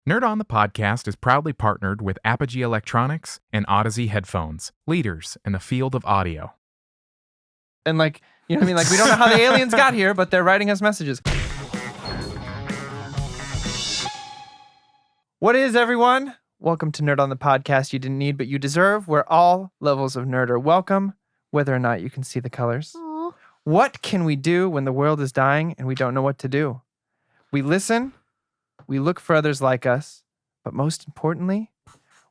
Nerd On the Podcast is proudly partnered with Apogee Electronics and Odyssey Headphones, leaders in the field of audio. And you know what I mean? We don't know how the aliens got here, but they're writing us messages. What is, everyone? Welcome to Nerd On the Podcast you didn't need, but you deserve, where all levels of nerd are welcome, whether or not you can see the colors. Aww. What can we do when the world is dying and we don't know what to do? We listen, we look for others like us, but most importantly,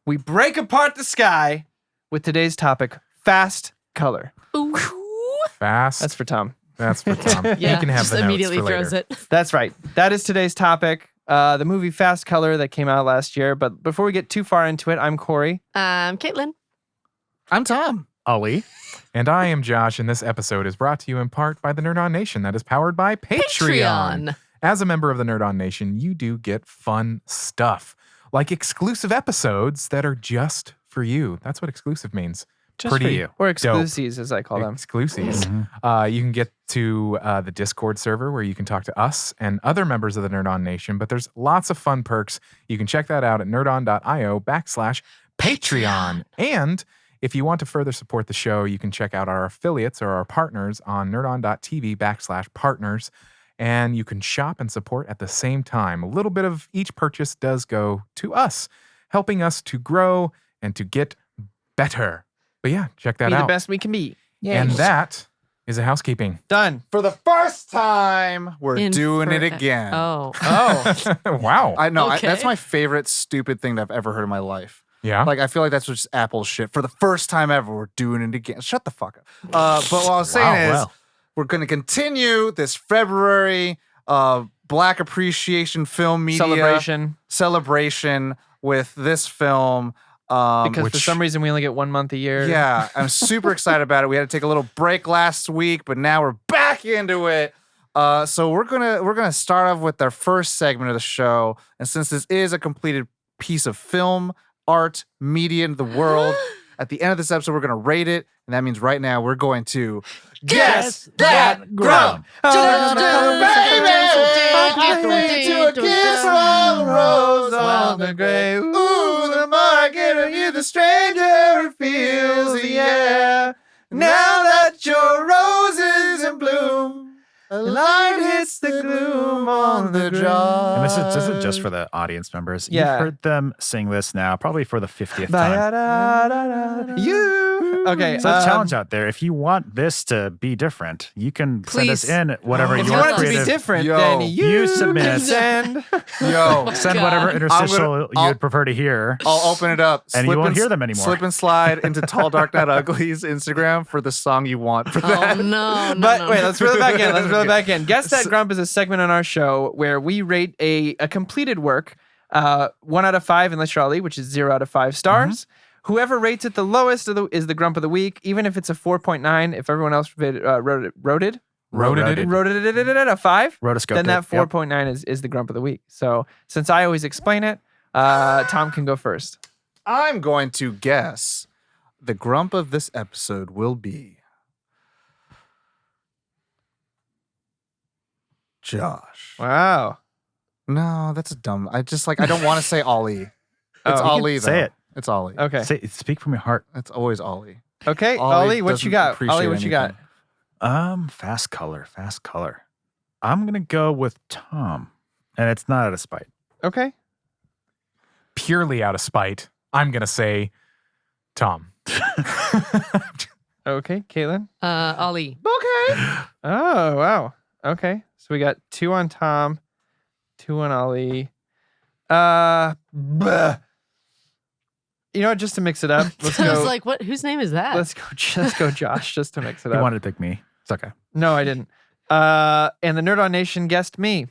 we break apart the sky with today's topic, fast color. Ooh. Fast. That's for Tom. That's for Tom. Yeah, you can have just the immediately notes for throws later. it. That's right. That is today's topic. The movie Fast Color that came out last year. But before we get too far into it, I'm Corey. Caitlin. I'm Tom. Ali. And I am Josh, and this episode is brought to you in part by the Nerd On Nation that is powered by Patreon. As a member of the Nerd On Nation, you do get fun stuff, like exclusive episodes that are just for you. That's what exclusive means. Just for you. Or exclusives, as I call them. Exclusives. You can get to the Discord server where you can talk to us and other members of the Nerd On Nation, but there's lots of fun perks. You can check that out at nerdon.io/Patreon. And if you want to further support the show, you can check out our affiliates or our partners on nerdon.tv/partners. And you can shop and support at the same time. A little bit of each purchase does go to us, helping us to grow and to get better. But yeah, check that Be out. the best we can be. And that is a housekeeping. Done. For the first time, we're In doing it for- again. Oh. Wow. I know. Okay. That's my favorite stupid thing that I've ever heard in my life. Yeah. I feel like that's just Apple shit. For the first time ever, we're doing it again. Shut the fuck up. But what I was saying is, we're going to continue this February Black Appreciation Film Media celebration with this film. Because for some reason we only get 1 month a year. Yeah, I'm super excited about it. We had to take a little break last week, but now we're back into it. So we're gonna start off with our first segment of the show, and since this is a completed piece of film, art, media in the world, at the end of this episode we're gonna rate it, and that means right now we're going to Guess that grump. Baby, I hate to kiss all the rose on the grave. Ooh, the more I get of you, the stranger it feels, yeah. Now that your rose is in bloom, a light hits the gloom on the draw. And this isn't just for the audience members. Yeah. You've heard them sing this now, probably for the 50th time. Okay. So challenge out there. If you want this to be different, you can send us Please. in whatever If your you want it to creative... be different, Yo. then You submit. can send. Yo, Send God. whatever interstitial I'll- you'd prefer to hear. I'll open it up. And you won't hear them anymore. Slip and slide into Tall Dark Not Ugly's Instagram for the song you want for that. Oh, no. But wait, let's reel it back in. Guess That Grump is a segment on our show where we rate a completed work, 1 out of 5 unless you're Ali, which is 0 out of 5 stars. Whoever rates it the lowest is the Grump of the Week, even if it's a 4.9. If everyone else wrote it a 5, Rotoscoped then that it. Yep. 4.9 is the Grump of the Week. So since I always explain it, Tom can go first. I'm going to guess the grump of this episode will be Josh. Wow. No, that's a dumb. I don't want to say Ollie. It's Oh, you can Ollie, though. say it. It's Ollie. Okay. Speak from your heart. It's always Ollie. Okay, Ollie Ollie, what you doesn't got? appreciate Ollie, what you got? anything. Fast color. I'm going to go with Tom. And it's not out of spite. Okay. Purely out of spite, I'm going to say Tom. Okay, Caitlin. Ali. Okay. Oh, wow. Okay. So we got 2 on Tom, 2 on Ollie. You know what? Just to mix it up, let's I was go. like, what? Whose name is that? Let's go, Josh, just to mix it You up. wanted to pick me. It's okay. No, I didn't. And the Nerd On Nation guessed me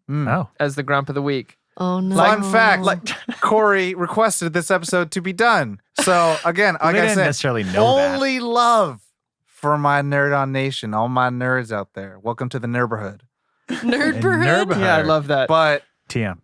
Oh. as the Grump of the Week. Oh, no. Fun fact, Corey requested this episode to be done. So again, like We I didn't said, necessarily know that. only love for my Nerd On Nation, all my nerds out there. Welcome to the neighborhood. Nerdberhood? Nerd- Yeah, I love that. But TM.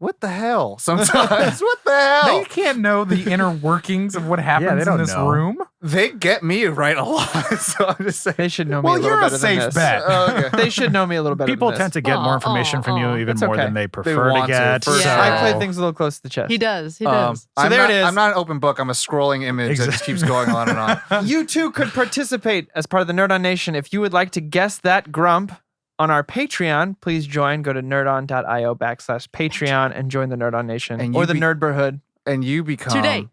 what the hell? Sometimes, what the hell? They can't know the inner workings of what happens in don't this know. room. They get me right a lot. So I'm just saying. They should know me Well, a little you're a better than safe this. bet. Okay. They should know me a little better People than tend this. to get more information from you Aw. even It's more okay. than they prefer to want to, get. for so- sure. I play things a little close to the chest. He does. He does. So there it is. I'm not an open book. I'm a scrolling image that just keeps going on and on. You too could participate as part of the Nerd On Nation. If you would like to guess that grump on our Patreon, please join. Go to nerdon.io/Patreon and join the Nerd On Nation And or you the Nerdborhood. And you become Today.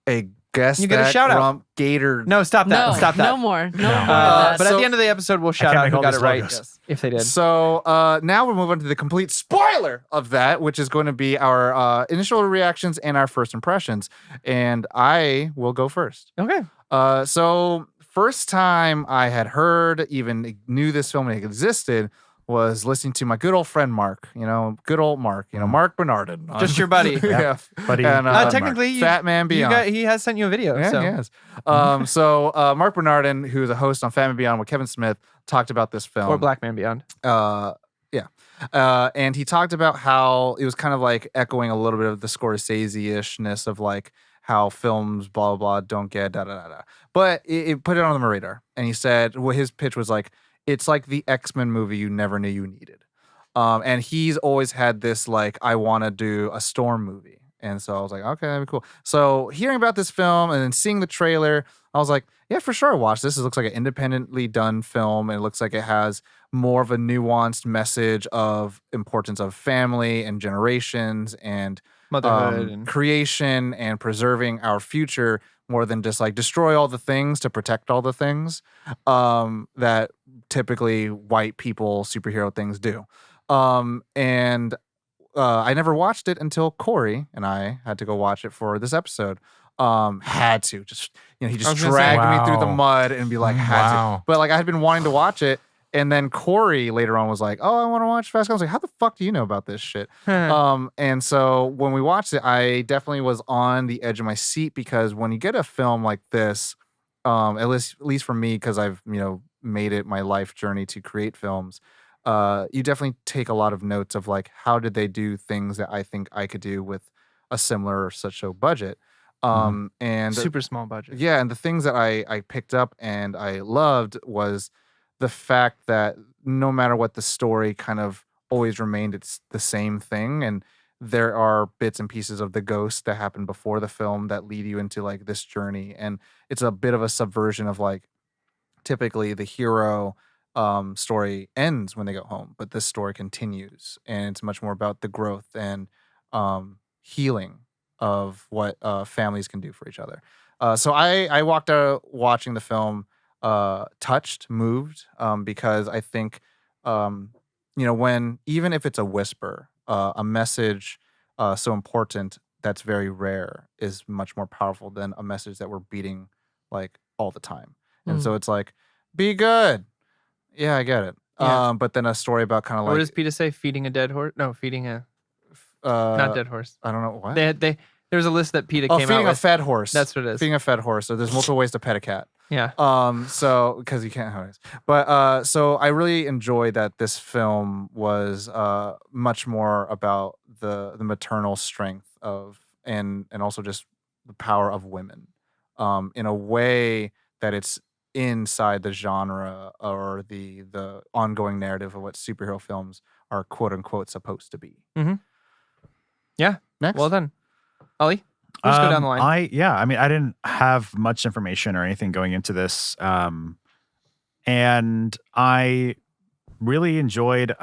a guest. You get a that shout out. Grump Gator. No, stop that. No, Stop that. no more. No No. more. of But that. at So- the end of the episode, we'll shout can't out make who all got these it right logos. if they did. So now we'll move on to the complete spoiler of that, which is going to be our initial reactions and our first impressions. And I will go first. Okay. So first time I had heard, even knew this film existed, was listening to my good old friend Mark. Good old Mark. Mark Bernardin. Just your buddy. Yeah. Buddy. And, Technically, Fat Man Beyond. he has sent you a video. Yeah, so. he has. So Mark Bernardin, who's a host on Fat Man Beyond with Kevin Smith, talked about this film. Or Black Man Beyond. And he talked about how it was kind of like echoing a little bit of the Scorsese-ishness of like how films blah blah blah don't get da da da da. But it put it on the radar, and he said his pitch was like, it's like the X-Men movie you never knew you needed. And he's always had this like, I want to do a Storm movie. And so I was like, okay, that'd be cool. So hearing about this film and then seeing the trailer, I was like, yeah, for sure, watch this. It looks like an independently done film. And it looks like it has more of a nuanced message of importance of family and generations and Motherhood. and creation and preserving our future more than just like destroy all the things to protect all the things that typically white people superhero things do. And I never watched it until Corey and I had to go watch it for this episode. Had to just, he just was gonna dragged say- me through the Wow. mud and be like, had to. Wow. But like I had been wanting to watch it. And then Corey later on was like, oh, I want to watch Fast. I was like, how the fuck do you know about this shit? And so when we watched it, I definitely was on the edge of my seat because when you get a film like this, at least for me, because I've, made it my life journey to create films, you definitely take a lot of notes of like, how did they do things that I think I could do with a similar or such so budget? And super small budget. yeah, and the things that I picked up and I loved was the fact that no matter what the story kind of always remained, it's the same thing. And there are bits and pieces of the ghost that happened before the film that lead you into like this journey. And it's a bit of a subversion of like, typically the hero story ends when they go home, but this story continues. And it's much more about the growth and healing of what families can do for each other. So I walked out watching the film touched, moved, because I think, when even if it's a whisper, a message so important that's very rare is much more powerful than a message that we're beating like all the time. And so it's like, be good. Yeah, I get it. Yeah. But then a story about kind of What like does PETA say? Feeding a dead horse? No, feeding a not dead horse. I don't know what. There was a list that PETA came out feeding a with. fed horse. That's what it is. Feeding a fed horse. So there's multiple ways to pet a cat. Yeah. So because you can't have it. But so I really enjoyed that this film was much more about the maternal strength of and also just the power of women in a way that it's inside the genre or the ongoing narrative of what superhero films are quote unquote supposed to be. Yeah. Next. Well done. Ollie, let's go down the line. I didn't have much information or anything going into this. And I really enjoyed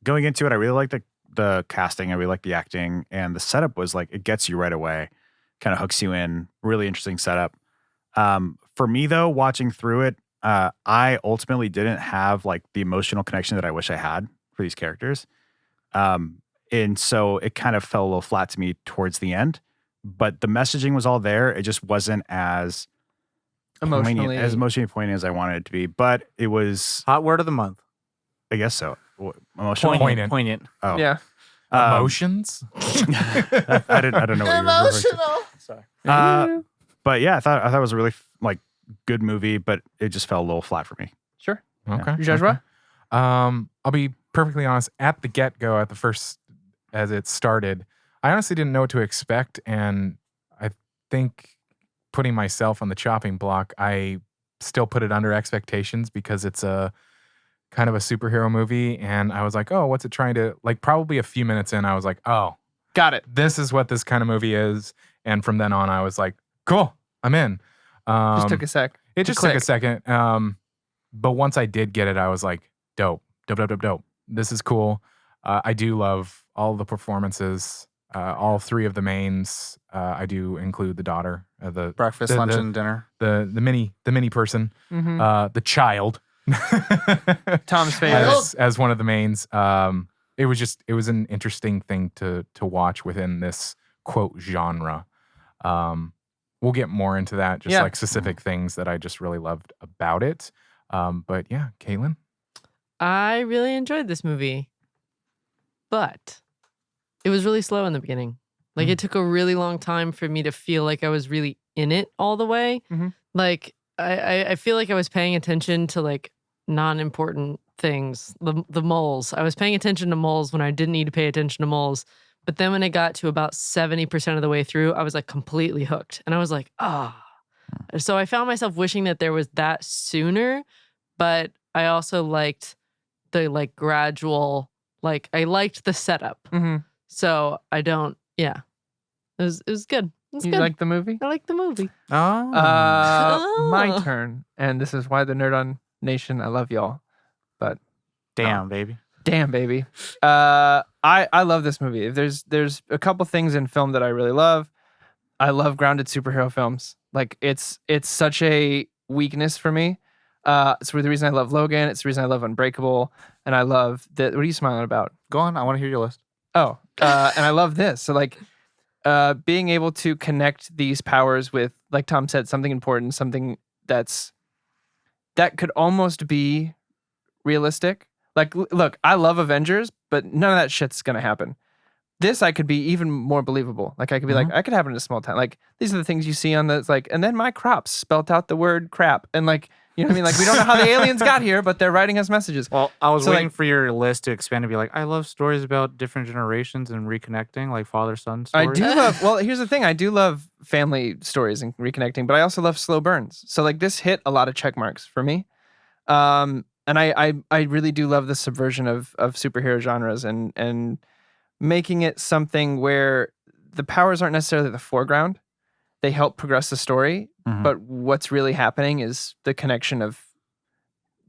going into it. I really liked the casting. I really liked the acting. And the setup was like, it gets you right away, kind of hooks you in. Really interesting setup. For me, though, watching through it, I ultimately didn't have like the emotional connection that I wish I had for these characters. And so it kind of fell a little flat to me towards the end. But the messaging was all there. It just wasn't as Emotionally. emotionally poignant as I wanted it to be. But it was, Hot word of the month. I guess so. Emotional. Poignant. Oh, Yeah. Emotions. I don't know. What you were Sorry. but yeah, I thought it was a really like good movie, but it just fell a little flat for me. Sure. Okay. Joshua? I'll be perfectly honest. At the get-go, at the first it started, I honestly didn't know what to expect, and I think putting myself on the chopping block, I still put it under expectations because it's a kind of a superhero movie, and I was like, oh, what's it trying to like? Probably a few minutes in, I was like, oh, Got it. this is what this kind of movie is, and from then on, I was like, cool, I'm in. Just took a sec. It to just took a click. second. But once I did get it, I was like, dope. This is cool. I do love all the performances. All three of the mains. I do include the daughter, the Breakfast, lunch, and dinner. the mini person, Mhm. the child. Tom's favorite. as one of the mains. It was an interesting thing to watch within this quote genre. We'll get more into that, just Yeah. like specific things that I just really loved about it. But yeah, Caitlin. I really enjoyed this movie, but it was really slow in the beginning. Like it took a really long time for me to feel like I was really in it all the way. Mhm. Like I feel like I was paying attention to like non-important things. The moles. I was paying attention to moles when I didn't need to pay attention to moles. But then when I got to about 70% of the way through, I was like completely hooked. And I was like, So I found myself wishing that there was that sooner, but I also liked the like gradual, like I liked the setup. Mhm. So I don't, yeah. It was good. It was You good. like the movie? I like the movie. Oh. My Oh. turn. And this is why the Nerd On Nation, I love y'all. But Damn, baby. damn, baby. I love this movie. There's a couple things in film that I really love. I love grounded superhero films. Like it's such a weakness for me. It's the reason I love Logan. It's the reason I love Unbreakable. And I love that. What are you smiling about? Go on. I want to hear your list. Oh, and I love this. So like, being able to connect these powers with, like Tom said, something important, something that could almost be realistic. Like, look, I love Avengers, but none of that shit's gonna happen. This I could be even more believable. Like I could be like, I could happen in a small town. Like these are the things you see on the, it's like, and then my crops spelt out the word crap. And like, you know what I mean? Like we don't know how the aliens got here, but they're writing us messages. Well, I was So, waiting like- for your list to expand and be like, I love stories about different generations and reconnecting, like father-son I stories. do love, well, here's the thing. I do love family stories and reconnecting, but I also love slow burns. So like this hit a lot of check marks for me. And I really do love the subversion of superhero genres and making it something where the powers aren't necessarily the foreground. They help progress the story, Mhm. but what's really happening is the connection of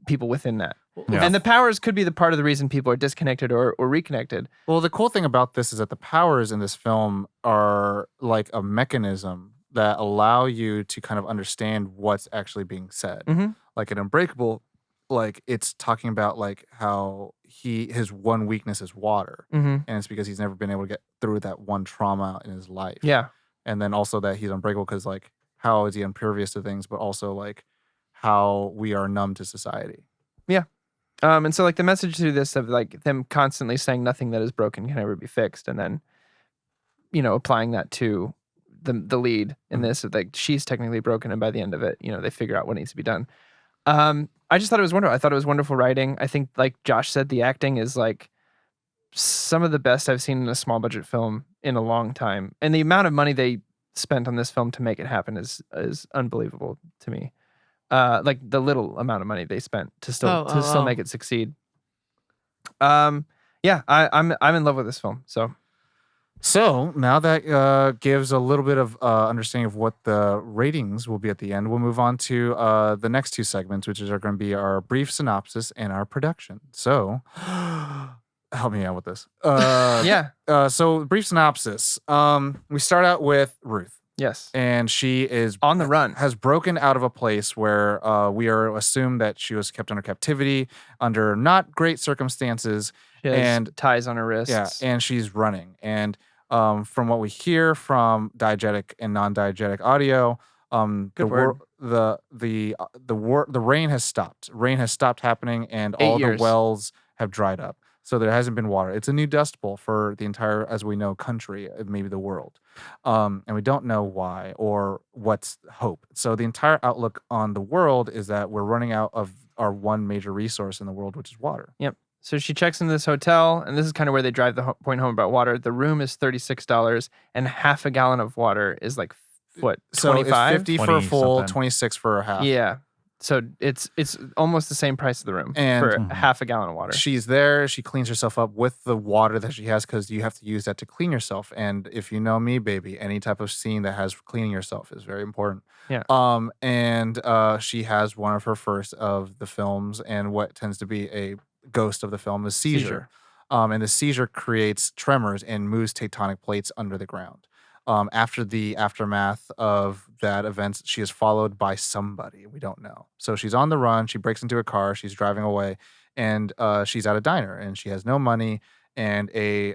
people within that. Yeah. And the powers could be the part of the reason people are disconnected or reconnected. Well, the cool thing about this is that the powers in this film are like a mechanism that allow you to kind of understand what's actually being said. Mhm. Like in Unbreakable, like it's talking about like how his one weakness is water. Mm-hmm. And it's because he's never been able to get through that one trauma in his life. Yeah. And then also that he's unbreakable because like how is he impervious to things, but also like how we are numb to society. And so like the message through this of like them constantly saying nothing that is broken can ever be fixed, and then, you know, applying that to the lead in this, like she's technically broken, and by the end of it, you know, they figure out what needs to be done. I just thought it was wonderful. I thought it was wonderful writing. I think, like Josh said, the acting is like some of the best I've seen in a small budget film in a long time, and the amount of money they spent on this film to make it happen is unbelievable to me. Like the little amount of money they spent to still make it succeed. Yeah, I'm in love with this film. So now that gives a little bit of understanding of what the ratings will be at the end. We'll move on to the next two segments, which are going to be our brief synopsis and our production. So help me out with this. Yeah. So brief synopsis. We start out with Ruth. Yes. And she is On the run. has broken out of a place where we are assumed that she was kept under captivity under not great circumstances. She has And- ties on her wrists. Yeah, and she's running. And from what we hear from diegetic and non-diegetic audio, Good word. the rain has stopped. Rain has stopped happening, and 8 all years. the wells have dried up. So there hasn't been water. It's a new dust bowl for the entire, as we know, country, maybe the world. And we don't know why or what's hope. So the entire outlook on the world is that we're running out of our one major resource in the world, which is water. So she checks into this hotel, and this is kind of where they drive the point home about water. The room is $36, and half a gallon of water is like, what, 25? So it's 50 for a 20 full, something. 26 for a half. Yeah. So it's almost the same price of the room And for half a gallon of water. She's there. She cleans herself up with the water that she has because you have to use that to clean yourself. And if you know me, baby, any type of scene that has cleaning yourself is very important. Yeah. And she has one of her first of the films, and what tends to be a ghost of the film is seizure. And the seizure creates tremors and moves tectonic plates under the ground. After the aftermath of that event, she is followed by somebody. We don't know. So she's on the run. She breaks into a car. She's driving away, and she's at a diner, and she has no money. And a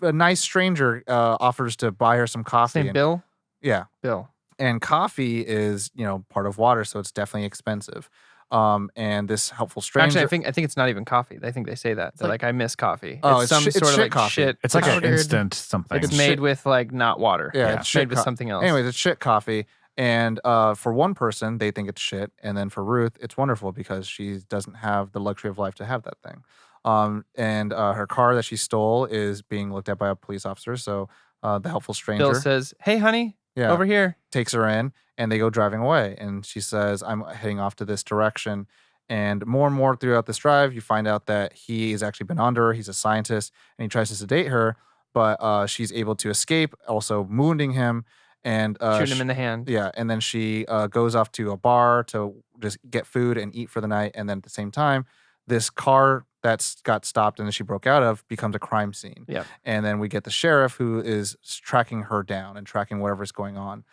nice stranger offers to buy her some coffee. Same Bill? Yeah. Bill. And coffee is, part of water, so it's definitely expensive. And this helpful stranger. Actually, I think it's not even coffee. I think they say that. They're like, I miss coffee. Oh, it's some it's sort of shit like coffee. shit. It's like an powdered. instant something. It's made with like not water. Yeah, It's it's shit made with something else. Anyways, it's shit coffee. And for one person, they think it's shit. And then for Ruth, it's wonderful because she doesn't have the luxury of life to have that thing. And her car that she stole is being looked at by a police officer. So the helpful stranger Bill says, "Hey, honey, over here." takes her in, and they go driving away. And she says, I'm heading off to this direction. And more throughout this drive, you find out that he has actually been under her. He's a scientist, and he tries to sedate her, but she's able to escape, also wounding him. And Shooting him in the hand. yeah, and then she goes off to a bar to just get food and eat for the night. And then at the same time, this car that's got stopped and that she broke out of becomes a crime scene. Yeah. And then we get the sheriff who is tracking her down and tracking whatever's going on.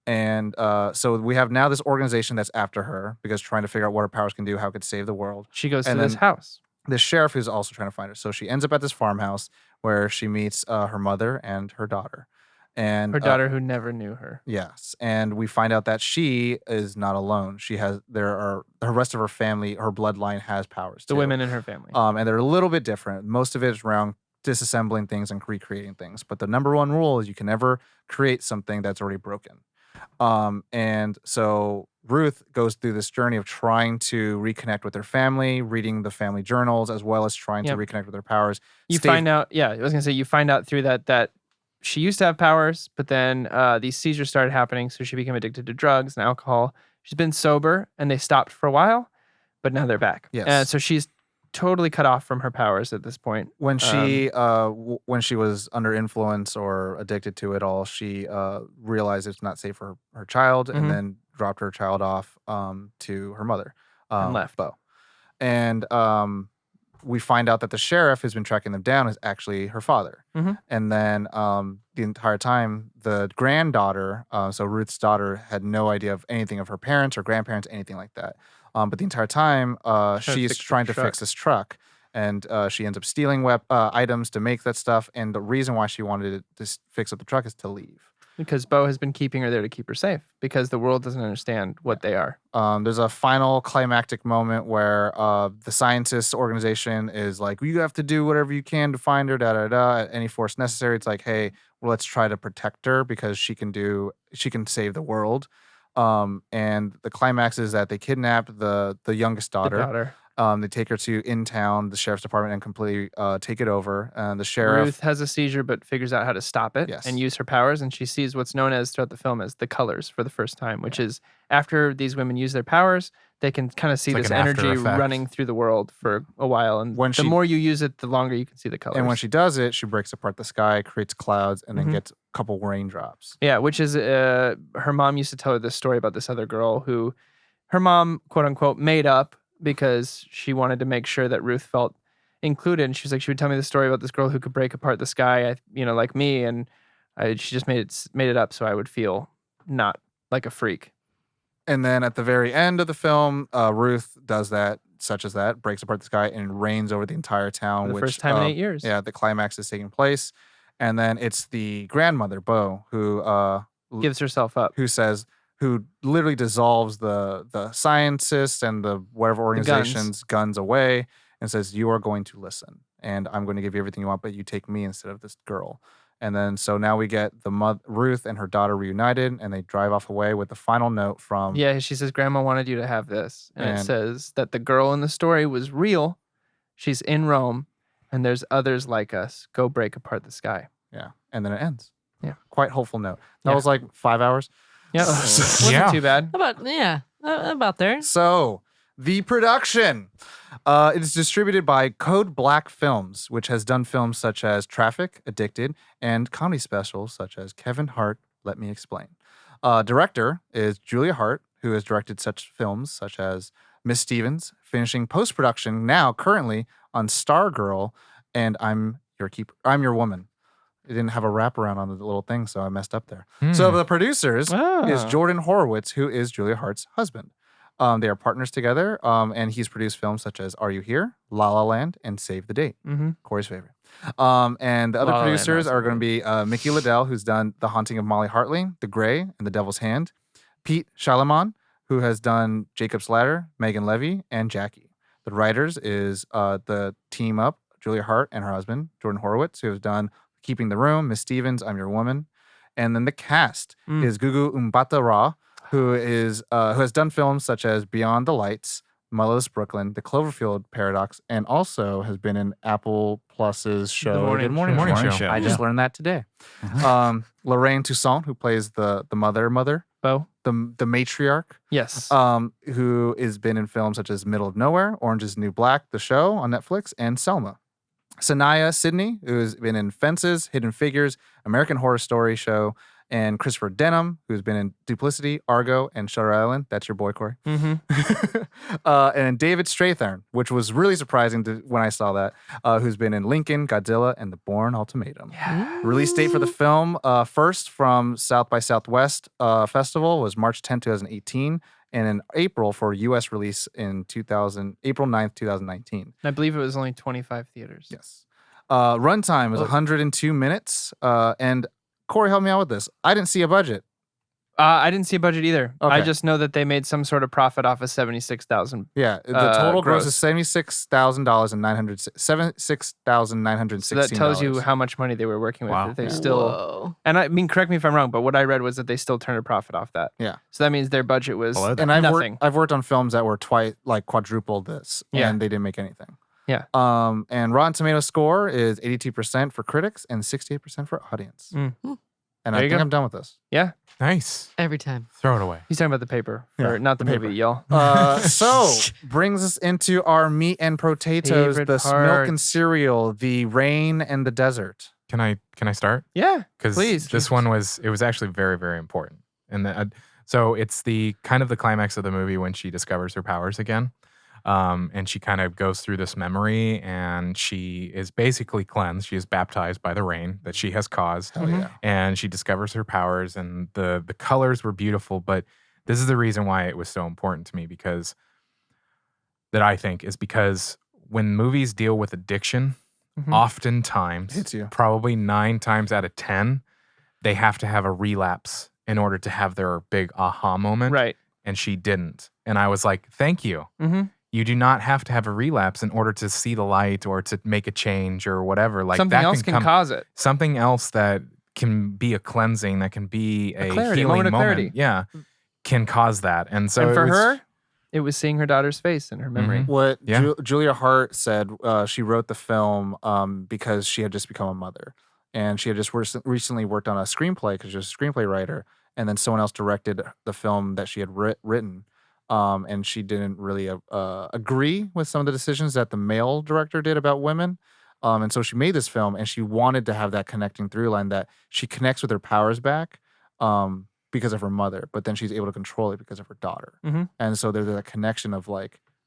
And so we have now this organization that's after her because trying to figure out what her powers can do, how it could save the world. She goes to And this then- house. The sheriff who's also trying to find her. So she ends up at this farmhouse where she meets her mother and her daughter. And Her daughter who never knew her. yes, and we find out that she is not alone. Her rest of her family, her bloodline has powers The too. women in her family. And they're a little bit different. Most of it is around disassembling things and recreating things. But the number one rule is you can never create something that's already broken. And so Ruth goes through this journey of trying to reconnect with her family, reading the family journals, as well as trying to Yep. reconnect with her powers. You find out, I was gonna say, you find out through that she used to have powers, but then these seizures started happening, so she became addicted to drugs and alcohol. She's been sober, and they stopped for a while, but now they're back. Yes. And so she's totally cut off from her powers at this point. When she when she was under influence or addicted to it all, she realized it's not safe for her child, Mhm. and then dropped her child off to her mother, And left. Bo. And we find out that the sheriff who's been tracking them down is actually her father. Mhm. And then the entire time, the granddaughter, so Ruth's daughter, had no idea of anything of her parents or grandparents, anything like that. But the entire time, she's fix the trying to truck. fix this truck. And she ends up stealing items to make that stuff. And the reason why she wanted to fix up the truck is to leave. Because Bo has been keeping her there to keep her safe, because the world doesn't understand what they are. There's a final climactic moment where the scientist organization is like, you have to do whatever you can to find her, at any force necessary. It's like, hey, well, let's try to protect her because she can save the world. And the climax is that they kidnap the youngest The daughter. They take her to in town, the sheriff's department, and completely take it over. And the sheriff, Ruth has a seizure, but figures out how to stop it Yes. and use her powers. And she sees what's known as throughout the film as the colors for the first time, which is after these women use their powers, they can kind of see like this an after energy effect. running through the world for a while. And When the she- more you use it, the longer you can see the colors. and when she does it, she breaks apart the sky, creates clouds, and then Mhm. gets a couple raindrops. Yeah, which is her mom used to tell her this story about this other girl who her mom, quote unquote, made up because she wanted to make sure that Ruth felt included. And she was like, she would tell me the story about this girl who could break apart the sky, like me, and she just made it up so I would feel not like a freak. And then at the very end of the film, Ruth does that, such as that, breaks apart the sky and rains over the entire town. For the which, first time in 8 years. Yeah, the climax is taking place. And then it's the grandmother, Bo, who Gives herself up. who literally dissolves the scientists and the whatever organization's guns away and says, you are going to listen and I'm going to give you everything you want, but you take me instead of this girl. And then so now we get Ruth and her daughter reunited, and they drive off away with the final note from Yeah, she says, Grandma wanted you to have this. And it And- says that the girl in the story was real, She's in Rome, and there's others like us. Go break apart the sky. Yeah. And then it ends. Yeah. Quite hopeful note. That Yeah. was like 5 hours. Yep. Wasn't Yeah. too bad. About there. So, the production. It is distributed by Code Black Films, which has done films such as Traffic, Addicted, and comedy specials such as Kevin Hart, Let Me Explain. Director is Julia Hart, who has directed such films such as Miss Stevens, finishing post-production now currently on Stargirl and I'm Your Woman. It didn't have a wraparound on the little thing, so I messed up there. So the producers is Jordan Horowitz, who is Julia Hart's husband. They are partners together, and he's produced films such as Are You Here?, La La Land, and Save the Date. Corey's favorite. And the other La La Land producers also are going to be Mickey Liddell, who's done The Haunting of Molly Hartley, The Grey, and The Devil's Hand. Pete Shalamon, who has done Jacob's Ladder, Megan Levy, and Jackie. The writers is the team up, Julia Hart and her husband, Jordan Horowitz, who has done Keeping the Room, Miss Stevens, I'm Your Woman. And then the cast is Gugu Mbatha-Raw, who has done films such as Beyond the Lights, Motherless Brooklyn, The Cloverfield Paradox, and also has been in Apple Plus's show Morning Good Morning Show. Show. I just learned that today. Lorraine Toussaint, who plays the mother, Bo? the matriarch, Yes. who has been in films such as Middle of Nowhere, Orange is the New Black, The Show on Netflix, and Selma. Sanaya Sidney, who has been in Fences, Hidden Figures, American Horror Story Show, and Christopher Denham, who's been in Duplicity, Argo, and Shutter Island. That's your boy, Corey. And David Strathairn, which was really surprising when I saw that, who's been in Lincoln, Godzilla, and The Bourne Ultimatum. Release date for the film, first from South by Southwest Festival, was March 10, 2018. And in April for U.S. release in April 9th, 2019. I believe it was only 25 theaters. Yes. Runtime was 102 minutes. And Corey, help me out with this. I didn't see a budget. I didn't see a budget either. I Okay. just know that they made some sort of profit off of 76,000. Yeah, the total gross gross. is $76,000 and $76,916. So that tells you how much money they were working with. Wow. That they still, Whoa. and I mean, correct me if I'm wrong, but what I read was that they still turned a profit off that. Yeah. So that means their budget was Below that. And nothing. I've worked on films that were quadruple this, Yeah. and they didn't make anything. Yeah. And Rotten Tomatoes score is 82% for critics and 68% for audience. Mm. And There I you think go. I'm done with this. Yeah. Nice. Every time. Throw it away. He's talking about the paper, Yeah, or not the, the movie, paper. y'all. So brings us into our meat and potatoes, Favorite the milk part. and cereal, the rain and the desert. Can I start? Yeah. Because Please. this one was actually very, very important. And so it's the kind of the climax of the movie when she discovers her powers again. And she kind of goes through this memory and she is basically cleansed. She is baptized by the rain that she has caused. Oh yeah. And she discovers her powers and the colors were beautiful. But this is the reason why it was so important to me because when movies deal with addiction, Mhm. oftentimes, Hits you. probably 9 times out of 10, they have to have a relapse in order to have their big aha moment. Right. And she didn't. And I was like, thank you. Mm-hmm. You do not have to have a relapse in order to see the light or to make a change or whatever. Like Something that else can come, cause it. something else that can be a cleansing, that can be a clarity, healing moment of moment. clarity. Yeah. Can cause that. And so and it for was- her, it was seeing her daughter's face in her memory. Mhm. What Yeah. Julia Hart said, she wrote the film because she had just become a mother. And she had just recently worked on a screenplay because she was a screenplay writer. And then someone else directed the film that she had written. And she didn't really agree with some of the decisions that the male director did about women. And so she made this film and she wanted to have that connecting through line that she connects with her powers back because of her mother, but then she's able to control it because of her daughter. Mhm. And so there's a connection of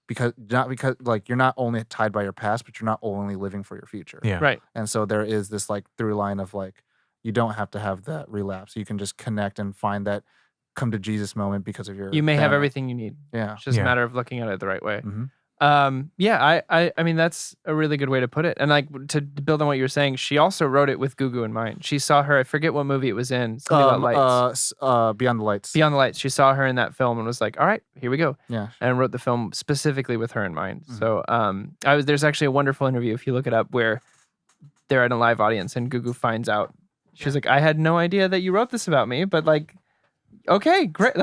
because you're not only tied by your past, but you're not only living for your future. Yeah. Right. And so there is this through line of you don't have to have that relapse. You can just connect and find that come to Jesus moment because of your You may have family. everything you need. Yeah. It's just Yeah. a matter of looking at it the right way. Mhm. I mean, that's a really good way to put it. And to build on what you were saying, she also wrote it with Gugu in mind. She saw her, I forget what movie it was in, something about lights. Beyond the Lights. Beyond the Lights. She saw her in that film and was like, all right, here we go. Yeah. And wrote the film specifically with her in mind. Mhm. So there's actually a wonderful interview, if you look it up, where they're at a live audience and Gugu finds out. She's like, I had no idea that you wrote this about me, but okay, great.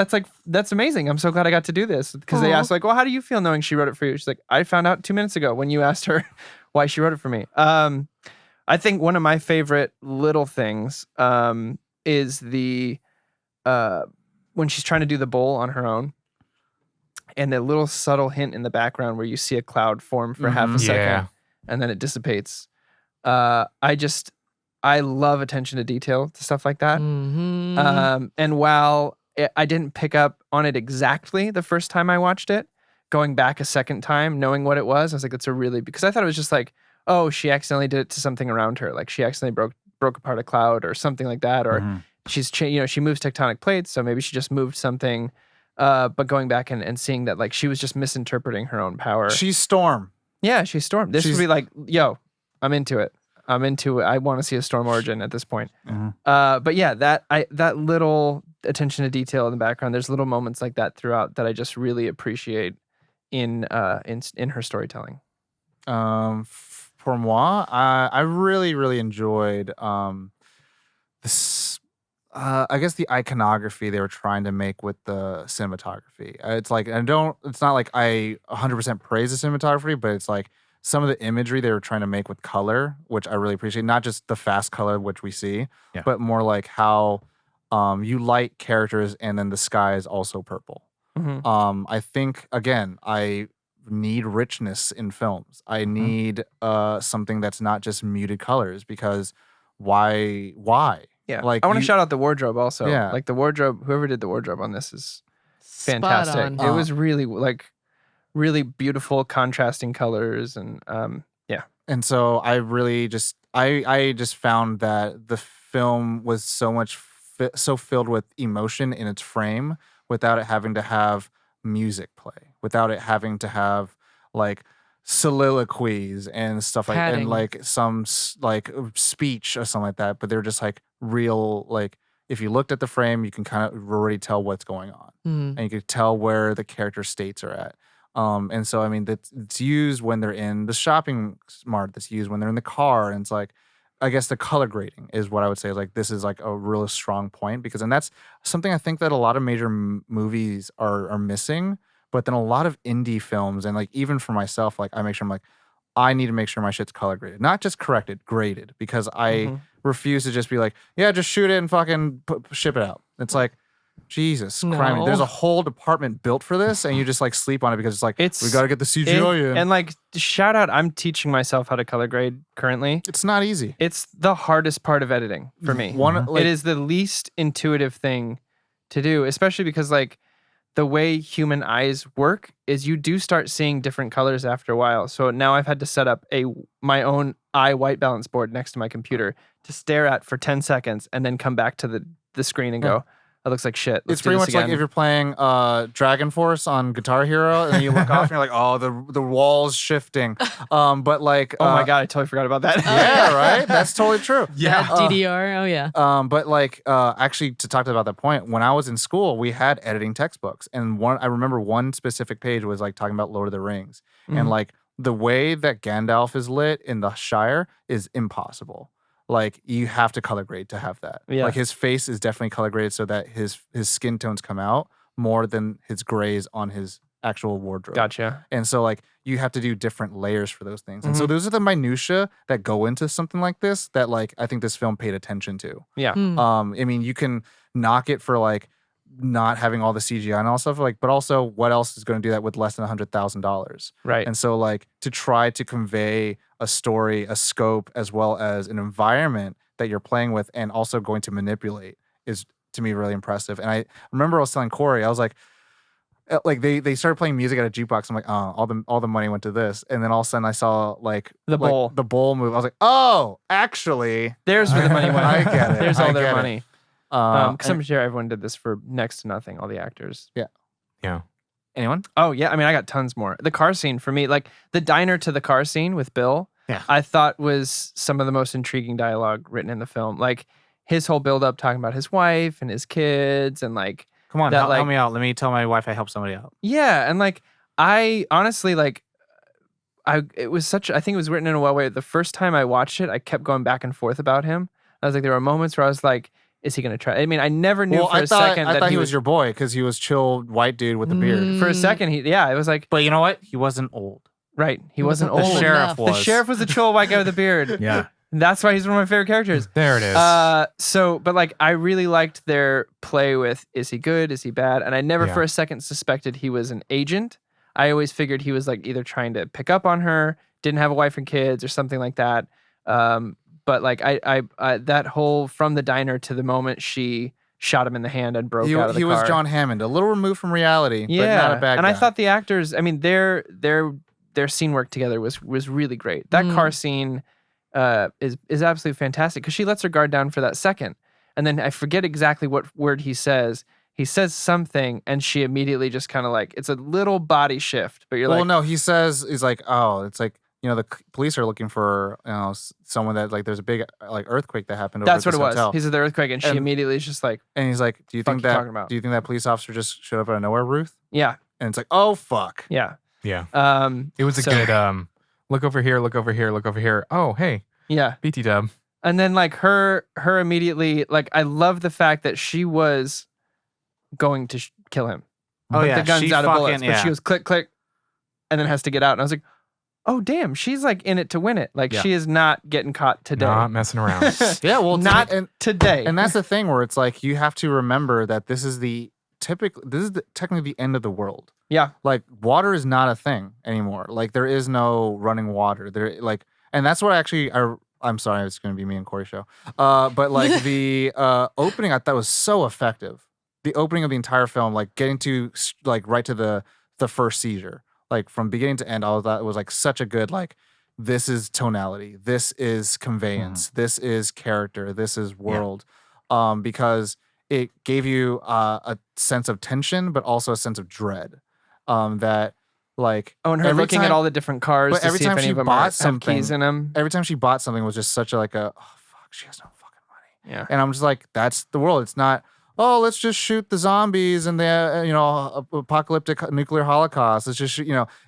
That's amazing. I'm so glad I got to do this because they Aw. asked like, well, how do you feel knowing she wrote it for you? She's like, I found out 2 minutes ago when you asked her why she wrote it for me. I think one of my favorite little things is the when she's trying to do the bowl on her own, and the little subtle hint in the background where you see a cloud form for half a second, Yeah. and then it dissipates. I love attention to detail to stuff like that. Mhm. And while I didn't pick up on it exactly the first time I watched it, going back a second time, knowing what it was, I was like, it's a really, because I thought it was just like, oh, she accidentally did it to something around her. Like she accidentally broke apart a cloud or something like that. Or she's, she moves tectonic plates. So maybe she just moved something. But going back and seeing that like she was just misinterpreting her own power. She's Storm. Yeah, she's Storm. This would be like, yo, I'm into it. I want to see a Storm origin at this point. But yeah, that little attention to detail in the background. There's little moments like that throughout that I just really appreciate in her storytelling. For moi, I really enjoyed this. I guess the iconography they were trying to make with the cinematography. It's like it's not like I 100% praise the cinematography, but it's like some of the imagery they were trying to make with color, which I really appreciate. Not just the fast color which we see, but more like how you light characters and then the sky is also purple. I think again, I need richness in films. I need something that's not just muted colors because why? Yeah, Like I want to you- shout out the wardrobe also. Yeah. Like the wardrobe, whoever did the wardrobe on this is Spot fantastic. on. It was really really beautiful contrasting colors and And so I really just I just found that the film was so filled with emotion in its frame without it having to have music play, without it having to have like soliloquies and stuff like Padding. and like some like speech or something like that. But they're just like real like if you looked at the frame, you can kind of already tell what's going on, Mhm. and you could tell where the character states are at. And so I mean it's used when they're in the shopping mart, that's used when they're in the car, and it's like I guess the color grading is what I would say is like this is like a really strong point because and that's something I think that a lot of major movies are missing, but then a lot of indie films and like even for myself like I make sure I'm like I need to make sure my shit's color graded, not just corrected, graded, because I refuse to just be like yeah just shoot it and fucking ship it out. It's like Jesus Christ. No. There's a whole department built for this, and you just like sleep on it because it's like we got to get the CGI in. And like shout out, I'm teaching myself how to color grade currently. It's not easy. It's the hardest part of editing for me. Like- it is the least intuitive thing to do, especially because like the way human eyes work is you do start seeing different colors after a while. So now I've had to set up my own eye white balance board next to my computer to stare at for 10 seconds and then come back to the screen and go, that looks like shit. Let's It's do pretty this much like again. if you're playing Dragon Force on Guitar Hero and then you look off and you're like, oh, the wall's shifting. But like, oh my God, I totally forgot about that. yeah, right. That's totally true. That DDR. Oh yeah. But like, actually, to talk about that point, when I was in school, we had editing textbooks, and I remember one specific page was like talking about Lord of the Rings, and like the way that Gandalf is lit in the Shire is impossible. Like you have to color grade to have that. Yeah. Like his face is definitely color graded so that his skin tones come out more than his grays on his actual wardrobe. Gotcha. And so like you have to do different layers for those things. And so those are the minutia that go into something like this that like I think this film paid attention to. Yeah. I mean, you can knock it for like not having all the CGI and all stuff like, but also what else is going to do that with less than $100,000? Right. And so like to try to convey a story, a scope, as well as an environment that you're playing with and also going to manipulate is to me really impressive. And I remember I was telling Corey, I was like they started playing music at a jukebox. I'm like, oh, all the money went to this. And then all of a sudden I saw like The bowl. the bowl move. I was like, oh, actually, There's where the money went. I get it. There's I all their get it. money. Because I'm sure everyone did this for next to nothing, all the actors. Yeah. Anyone? Oh, yeah. I mean, I got tons more. The car scene for me, like the diner to the car scene with Bill, Yeah. I thought was some of the most intriguing dialogue written in the film. Like his whole build up talking about his wife and his kids and like, Come on, That, help like- me out. Let me tell my wife I helped somebody out. yeah. And like, I honestly, like, I think it was written in a well way. The first time I watched it, I kept going back and forth about him. I was like, there were moments where I was like, is he going to try? I mean, I never knew Well, for a second I that thought he was your boy because he was chill white dude with the beard. For a second, it was like, But you know what? He wasn't old. right. He wasn't The old. The sheriff enough. was. The sheriff was the chill white guy with the beard. Yeah. That's why he's one of my favorite characters. There it is. But like, I really liked their play with, is he good? Is he bad? And I never Yeah. for a second suspected he was an agent. I always figured he was like either trying to pick up on her, didn't have a wife and kids or something like that. But like I that whole from the diner to the moment she shot him in the hand and broke out of the He car. was John Hammond, a little removed from reality, but not a bad and guy. I thought the actors, I mean, their scene work together was really great. That car scene is absolutely fantastic because she lets her guard down for that second, and then I forget exactly what word he says. He says something, and she immediately just kind of like, it's a little body shift, but you're well, like, no, he's like, oh, it's like, you know, the police are looking for, you know, someone that, like, there's a big like earthquake that happened over that's at what this it was. hotel. He's at the earthquake, and she And- immediately is just like, And he's like, do you Fuck think you that talking about? do you think that police officer just showed up out of nowhere, Ruth? yeah, And it's like, oh fuck. yeah. yeah. It was a So- good look over here, look over here, look over here. Oh, hey, Yeah. BT dub. And then like her immediately, like, I love the fact that she was going to kill him. Oh, But yeah, the gun's she out of bullets, fucking- but yeah. she goes click, click, and then has to get out. And I was like, oh damn, she's like in it to win it. Like Yeah. she is not getting caught today. Not messing around. Yeah, well, Not and today. and that's the thing where it's like you have to remember that this is technically the end of the world. yeah. Like water is not a thing anymore. Like there is no running water. And that's what I'm sorry, it's going to be me and Corey show. But like the opening, I thought was so effective. The opening of the entire film, like getting to like right to the first seizure, like from beginning to end, all of that was like such a good like. This is tonality. This is conveyance. This is character. This is world. Because it gave you a sense of tension, but also a sense of dread. That like Oh, and her every looking at time- all the different cars but to every see if time any she of them bought have something- keys in them. every time she bought something was just such a like a, oh fuck, she has no fucking money. Yeah. And I'm just like, that's the world. It's not, oh, let's just shoot the zombies and the apocalyptic nuclear holocaust. It's just,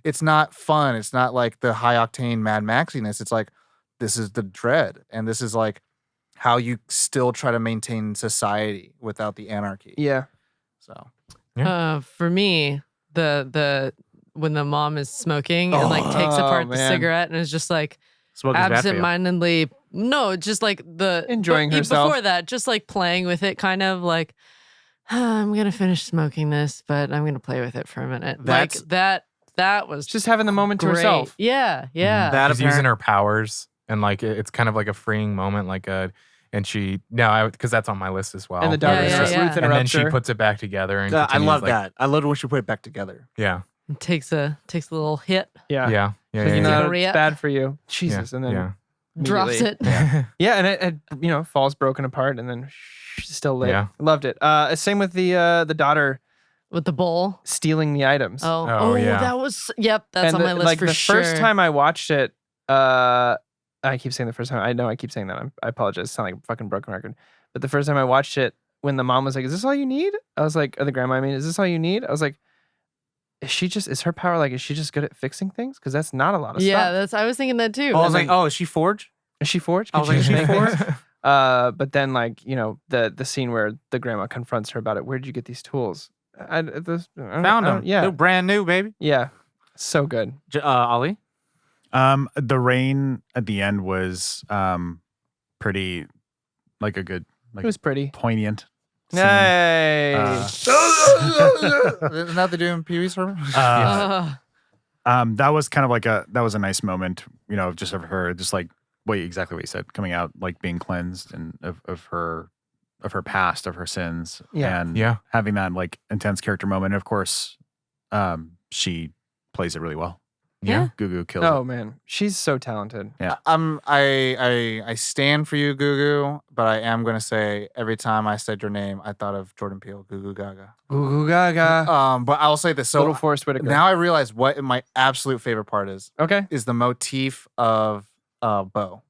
it's not fun. It's not like the high octane Mad Maxiness. It's like, this is the dread, and this is like how you still try to maintain society without the anarchy. Yeah. So For me, the when the mom is smoking and like takes Oh, apart the man. cigarette and is just like Smoking's bad for you. absentmindedly, no, just like Enjoying but herself. before that, just like playing with it, kind of like I'm gonna finish smoking this, but I'm gonna play with it for a minute. Like That's- that was Just having the moment to great. herself. Yeah, yeah. that She's using her powers, and like it's kind of like a freeing moment, because that's on my list as well. And the daughter Yeah, is yeah, Ruth yeah. And then interrupts she her. puts it back together, and I continues, love like, that. I loved when she put it back together. Yeah, It takes a little hit, Yeah. yeah, yeah, Like, yeah. you yeah. know, Cigarette. it's bad for you. Jesus. And then yeah. drops immediately- it. Yeah, and it falls broken apart, and then still lit. Yeah. Loved it. Same with the daughter With the bowl. stealing the items. Oh, yeah. that was that's and on my list like for the sure. first time I watched it, I keep saying the first time. I know I keep saying that. I apologize. It sounds like a fucking broken record. But the first time I watched it, when the mom was like, "Is this all you need?" I was like, or the grandma, I mean, "Is this all you need?" I was like, is her power like, is she just good at fixing things? Because that's not a lot of yeah, stuff. I was thinking that too. I was And like, then- oh, is she Forge? Is she forged? I was like, Can is she she make Forge? But then like, the scene where the grandma confronts her about it. Where did you get these tools? I Found them. Yeah. They're brand new, baby. Yeah. So good. Ollie? The rain at the end was pretty like a good It was pretty. poignant scene. Yay. Isn't that they're doing Pee Wee's Herman? That was kind of like that was a nice moment, just of her, just like exactly what you said, coming out, like being cleansed and of her past, of her sins, Yeah. and Yeah. having that like intense character moment. And of course, she plays it really well. Yeah. Gugu kills Oh it. man, she's so talented. I stand for you, Gugu, but I am gonna say every time I said your name, I thought of Jordan Peele, Gugu Gaga. Goo goo gaga. But I'll say this. So Little Forrest Whitaker. now I realize what my absolute favorite part is Okay. the motif of Bo.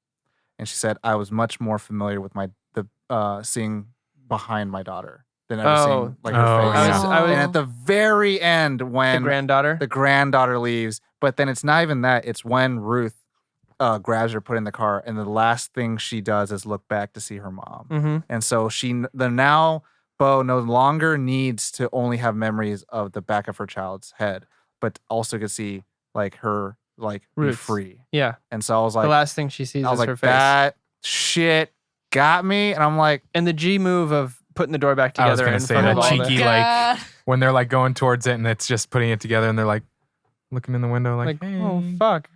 And she said, I was much more familiar with seeing behind my daughter than ever seeing like her Oh, face. yeah. I was And at the very end, the when granddaughter. the granddaughter leaves, but then it's not even that. It's when Ruth grabs her, put in the car, and the last thing she does is look back to see her mom. Mm-hmm. And so now Bo no longer needs to only have memories of the back of her child's head, but also could see like her like be Roots. free. Yeah. And so I was The like, last thing she sees is her her face. that shit got me, and I'm like, And the G move of putting the door back I was together gonna in say front that of all cheeky, the, like when they're like going towards it and it's just putting it together and they're like looking in the window like, hey. oh fuck.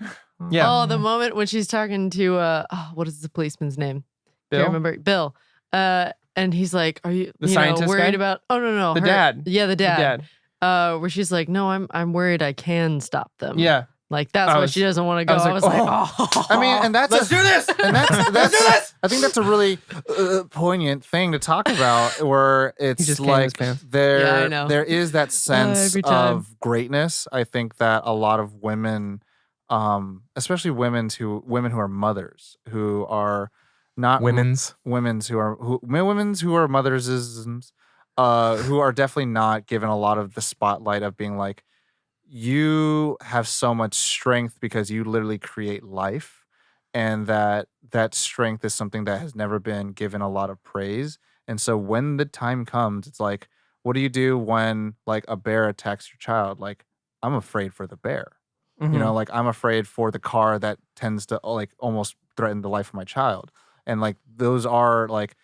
Yeah. Oh, the moment when she's talking to what is the policeman's name? Bill? Can't remember. Bill. And he's like, "Are you, The you scientist know, worried guy? about?" Oh no, The her- dad. Yeah, the The dad. dad. Where she's like, "No, I'm worried. I can stop them." Yeah. Like that's I why was- she doesn't want to go. I was like, oh. I mean, and that's Let's do this. And that's I think that's a really poignant thing to talk about, where it's just came in his like pants. Yeah, I know. there is that sense every time. of greatness. I think that a lot of women, especially women who are mothers, who are not Women's. women's who are mothers, who are definitely not given a lot of the spotlight of being like, you have so much strength because you literally create life, and that strength is something that has never been given a lot of praise. And so when the time comes, it's like, what do you do when like a bear attacks your child? Like, I'm afraid for the bear. Mm-hmm. You know, like I'm afraid for the car that tends to like almost threaten the life of my child. And like those are like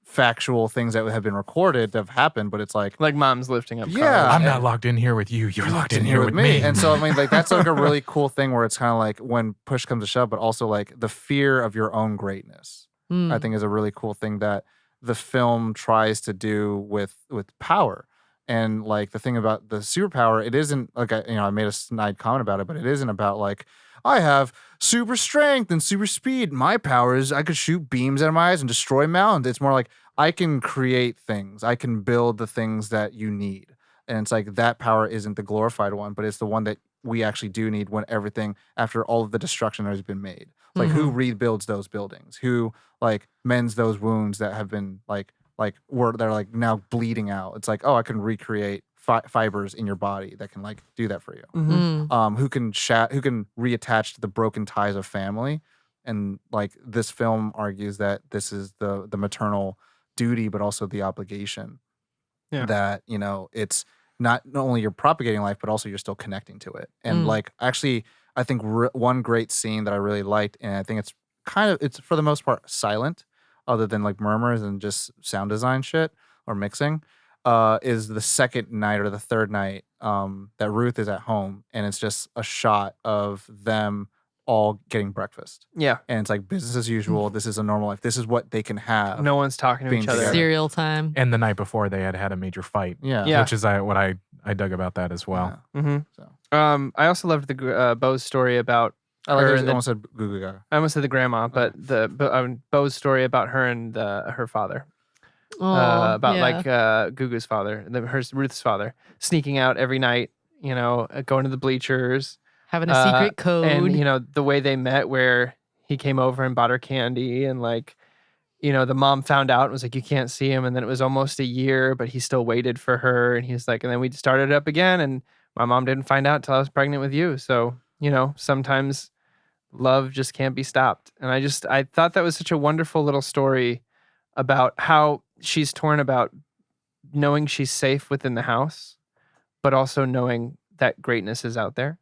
factual things that have been recorded that have happened, but it's like, Like mom's lifting up. Yeah. cars. I'm not logged in here with you. You're logged in here with me. And so I mean, like that's like a really cool thing where it's kind of like when push comes to shove, but also like the fear of your own greatness. Mm. I think is a really cool thing that the film tries to do with power. And like the thing about the superpower, it isn't like I made a snide comment about it, but it isn't about like, I have super strength and super speed. My power is I could shoot beams out of my eyes and destroy mountains. It's more like I can create things. I can build the things that you need. And it's like that power isn't the glorified one, but it's the one that we actually do need when everything, after all of the destruction that has been made. Like who rebuilds those buildings? Who like mends those wounds that have been they're like now bleeding out? It's like, oh, I can recreate fibers in your body that can like do that for you. Mm-hmm. Who can reattach to the broken ties of family. And like this film argues that this is the maternal duty, but also the obligation. Yeah. That, it's not only you're propagating life, but also you're still connecting to it. And like, actually, I think one great scene that I really liked, and I think it's for the most part silent, other than like murmurs and just sound design shit or mixing, is the second night or the third night that Ruth is at home, and it's just a shot of them all getting breakfast. Yeah. And it's like business as usual. This is a normal life. This is what they can have. No one's talking to being each other. together. Cereal time. And the night before they had a major fight, Yeah. Yeah. which is what I dug about that as well. Yeah. Mm-hmm. So I also loved the Bo's story about I like her I and the, almost said Goo Goo Gaga. I almost said the grandma, but Bo's story about her and her father. About like Gugu's father, Ruth's father, sneaking out every night, going to the bleachers. having a secret code. And, the way they met where he came over and bought her candy and like, the mom found out and was like, you can't see him. And then it was almost a year, but he still waited for her. And he was like, and then we started up again. And my mom didn't find out till I was pregnant with you. So, sometimes love just can't be stopped. And I thought that was such a wonderful little story about how she's torn about knowing she's safe within the house, but also knowing that greatness is out there.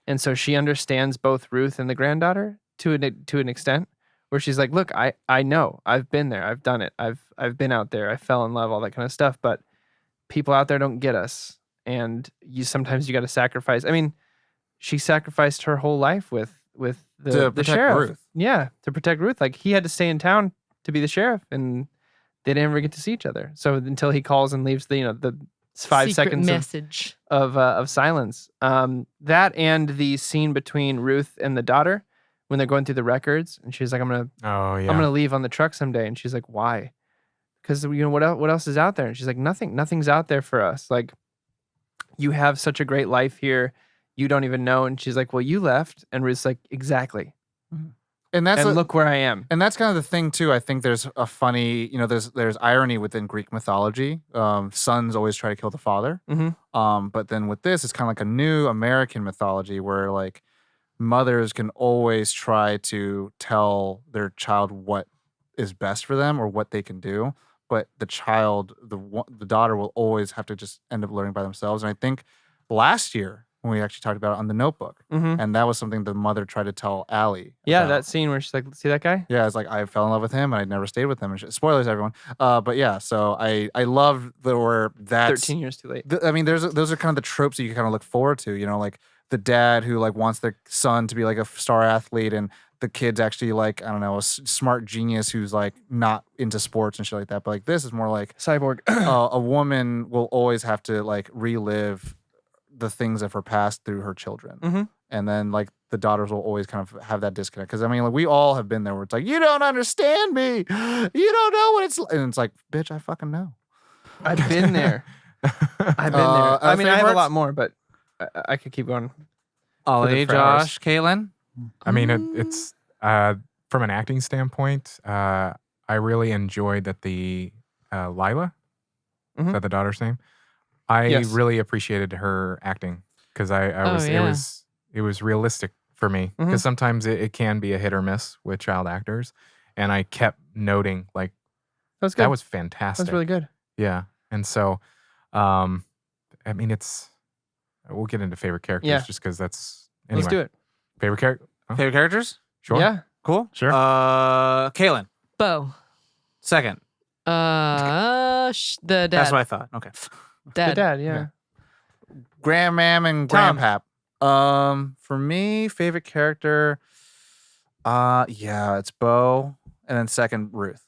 And so she understands both Ruth and the granddaughter to an extent where she's like, look, I know, I've been there. I've done it. I've been out there. I fell in love, all that kind of stuff. But people out there don't get us. And sometimes you got to sacrifice. I mean, she sacrificed her whole life with the protect sheriff. Ruth. Yeah, to protect Ruth. Like he had to stay in town to be the sheriff, and they didn't ever get to see each other. So until he calls and leaves the 5 secret seconds message. of silence. That and the scene between Ruth and the daughter when they're going through the records, and she's like, I'm gonna leave on the truck someday, and she's like, why? Because what else is out there? And she's like, nothing's out there for us. Like, you have such a great life here, you don't even know. And she's like, well, you left. And Ruth's like, exactly. And Look where I am. And that's kind of the thing too. I think there's a funny, there's irony within Greek mythology. Sons always try to kill the father. Mm-hmm. But then with this, it's kind of like a new American mythology where like mothers can always try to tell their child what is best for them or what they can do, but the child, the daughter, will always have to just end up learning by themselves. And I think last year when we actually talked about it on the Notebook, and that was something the mother tried to tell Allie. Yeah, about. that scene where she's like, "See that guy?" Yeah, it's like I fell in love with him and I never stayed with him. And spoilers, everyone. But yeah, so I love where that's 13 years too late. I mean, those are kind of the tropes that you kind of look forward to. You know, like the dad who like wants their son to be like a star athlete, and the kid's actually like, I don't know, a smart genius who's like not into sports and shit like that. But like this is more like Cyborg. a woman will always have to like relive the things of her past through her children. And then like the daughters will always kind of have that disconnect. Because I mean, like we all have been there where it's like, you don't understand me. You don't know what it's like. And it's like, bitch, I fucking know. I've been there. I've been there. I mean, I have a lot more, but I could keep going. Ollie, for hours. Josh, Caitlin. I mean, it's from an acting standpoint, I really enjoyed that the Lila, is that the daughter's name? I really appreciated her acting because it was realistic for me because sometimes it can be a hit or miss with child actors, and I kept noting like that was fantastic. That's really good. Yeah, and so I mean, we'll get into favorite characters just because that's anyway. Let's do it. Favorite character. Favorite characters? Sure. Yeah. Cool. Sure. Caitlin. Bo. Second. The dad. That's what I thought. Okay. Dad. The dad, yeah. Grandmam and Tom. Grandpap. For me, favorite character, it's Bo, and then second, Ruth.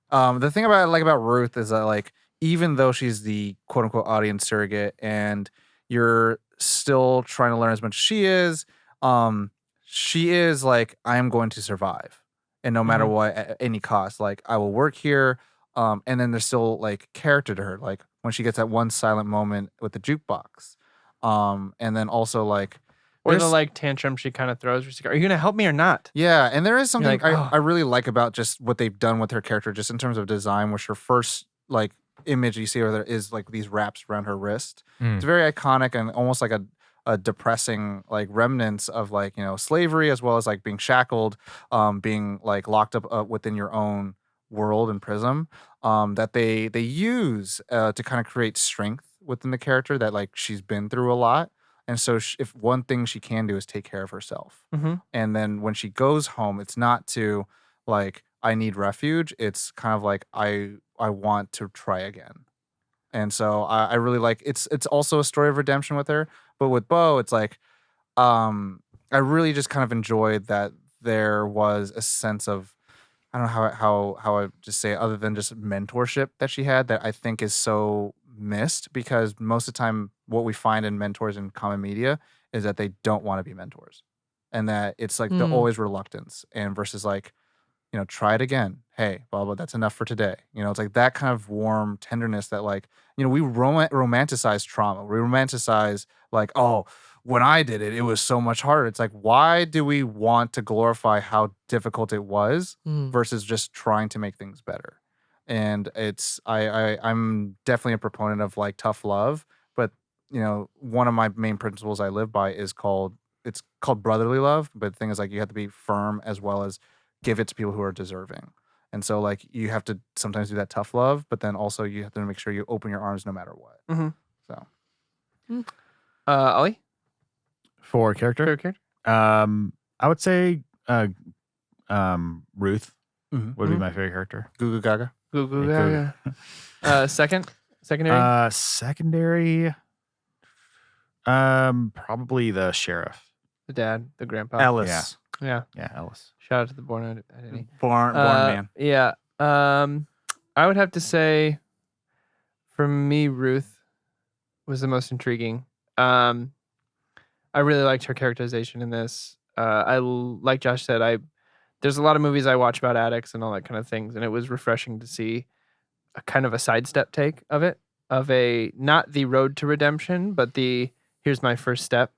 The thing about Ruth is that like even though she's the quote unquote audience surrogate, and you're still trying to learn as much as she is like, I am going to survive, and no matter what, at any cost, like I will work here. And then there's still like character to her, like when she gets that one silent moment with the jukebox. And then also like, or the like tantrum she kind of throws. Where she's like, "Are you gonna help me or not?" Yeah, and there is something like, I really like about just what they've done with her character, just in terms of design. Which her first like image you see her there is like these wraps around her wrist. It's very iconic and almost like a depressing like remnants of like, you know, slavery, as well as like being shackled, being like locked up within your own world and prism. That they use to kind of create strength within the character, that like she's been through a lot. And so if one thing she can do is take care of herself. And then when she goes home, it's not to like, I need refuge. It's kind of like, I want to try again. And so I really like, it's also a story of redemption with her. But with Bo, it's like, I really just kind of enjoyed that there was a sense of, I don't know how I just say it, other than just mentorship that she had, that I think is so missed, because most of the time what we find in mentors in common media is that they don't want to be mentors, and that it's like the always reluctance, and versus like, you know, try it again. Hey, blah, blah, that's enough for today. You know, it's like that kind of warm tenderness that like, you know, we romanticize trauma. We romanticize like, oh, when I did it, it was so much harder. It's like, why do we want to glorify how difficult it was versus just trying to make things better? And it's, I'm definitely a proponent of like tough love, but you know, one of my main principles I live by is called brotherly love. But the thing is like, you have to be firm as well as give it to people who are deserving. And so like, you have to sometimes do that tough love, but then also you have to make sure you open your arms no matter what. So, Ollie? For character? Favorite character? I would say Ruth would be my favorite character. Goo Goo Gaga. Goo Goo Gaga. Secondary? Secondary, probably the sheriff. The dad, the grandpa. Ellis. Yeah. Yeah, Ellis. Shout out to the born identity. Born man. Yeah. I would have to say, for me, Ruth was the most intriguing. I really liked her characterization in this. Like Josh said, there's a lot of movies I watch about addicts and all that kind of things, and it was refreshing to see a kind of a sidestep take of it, of not the road to redemption, but here's my first step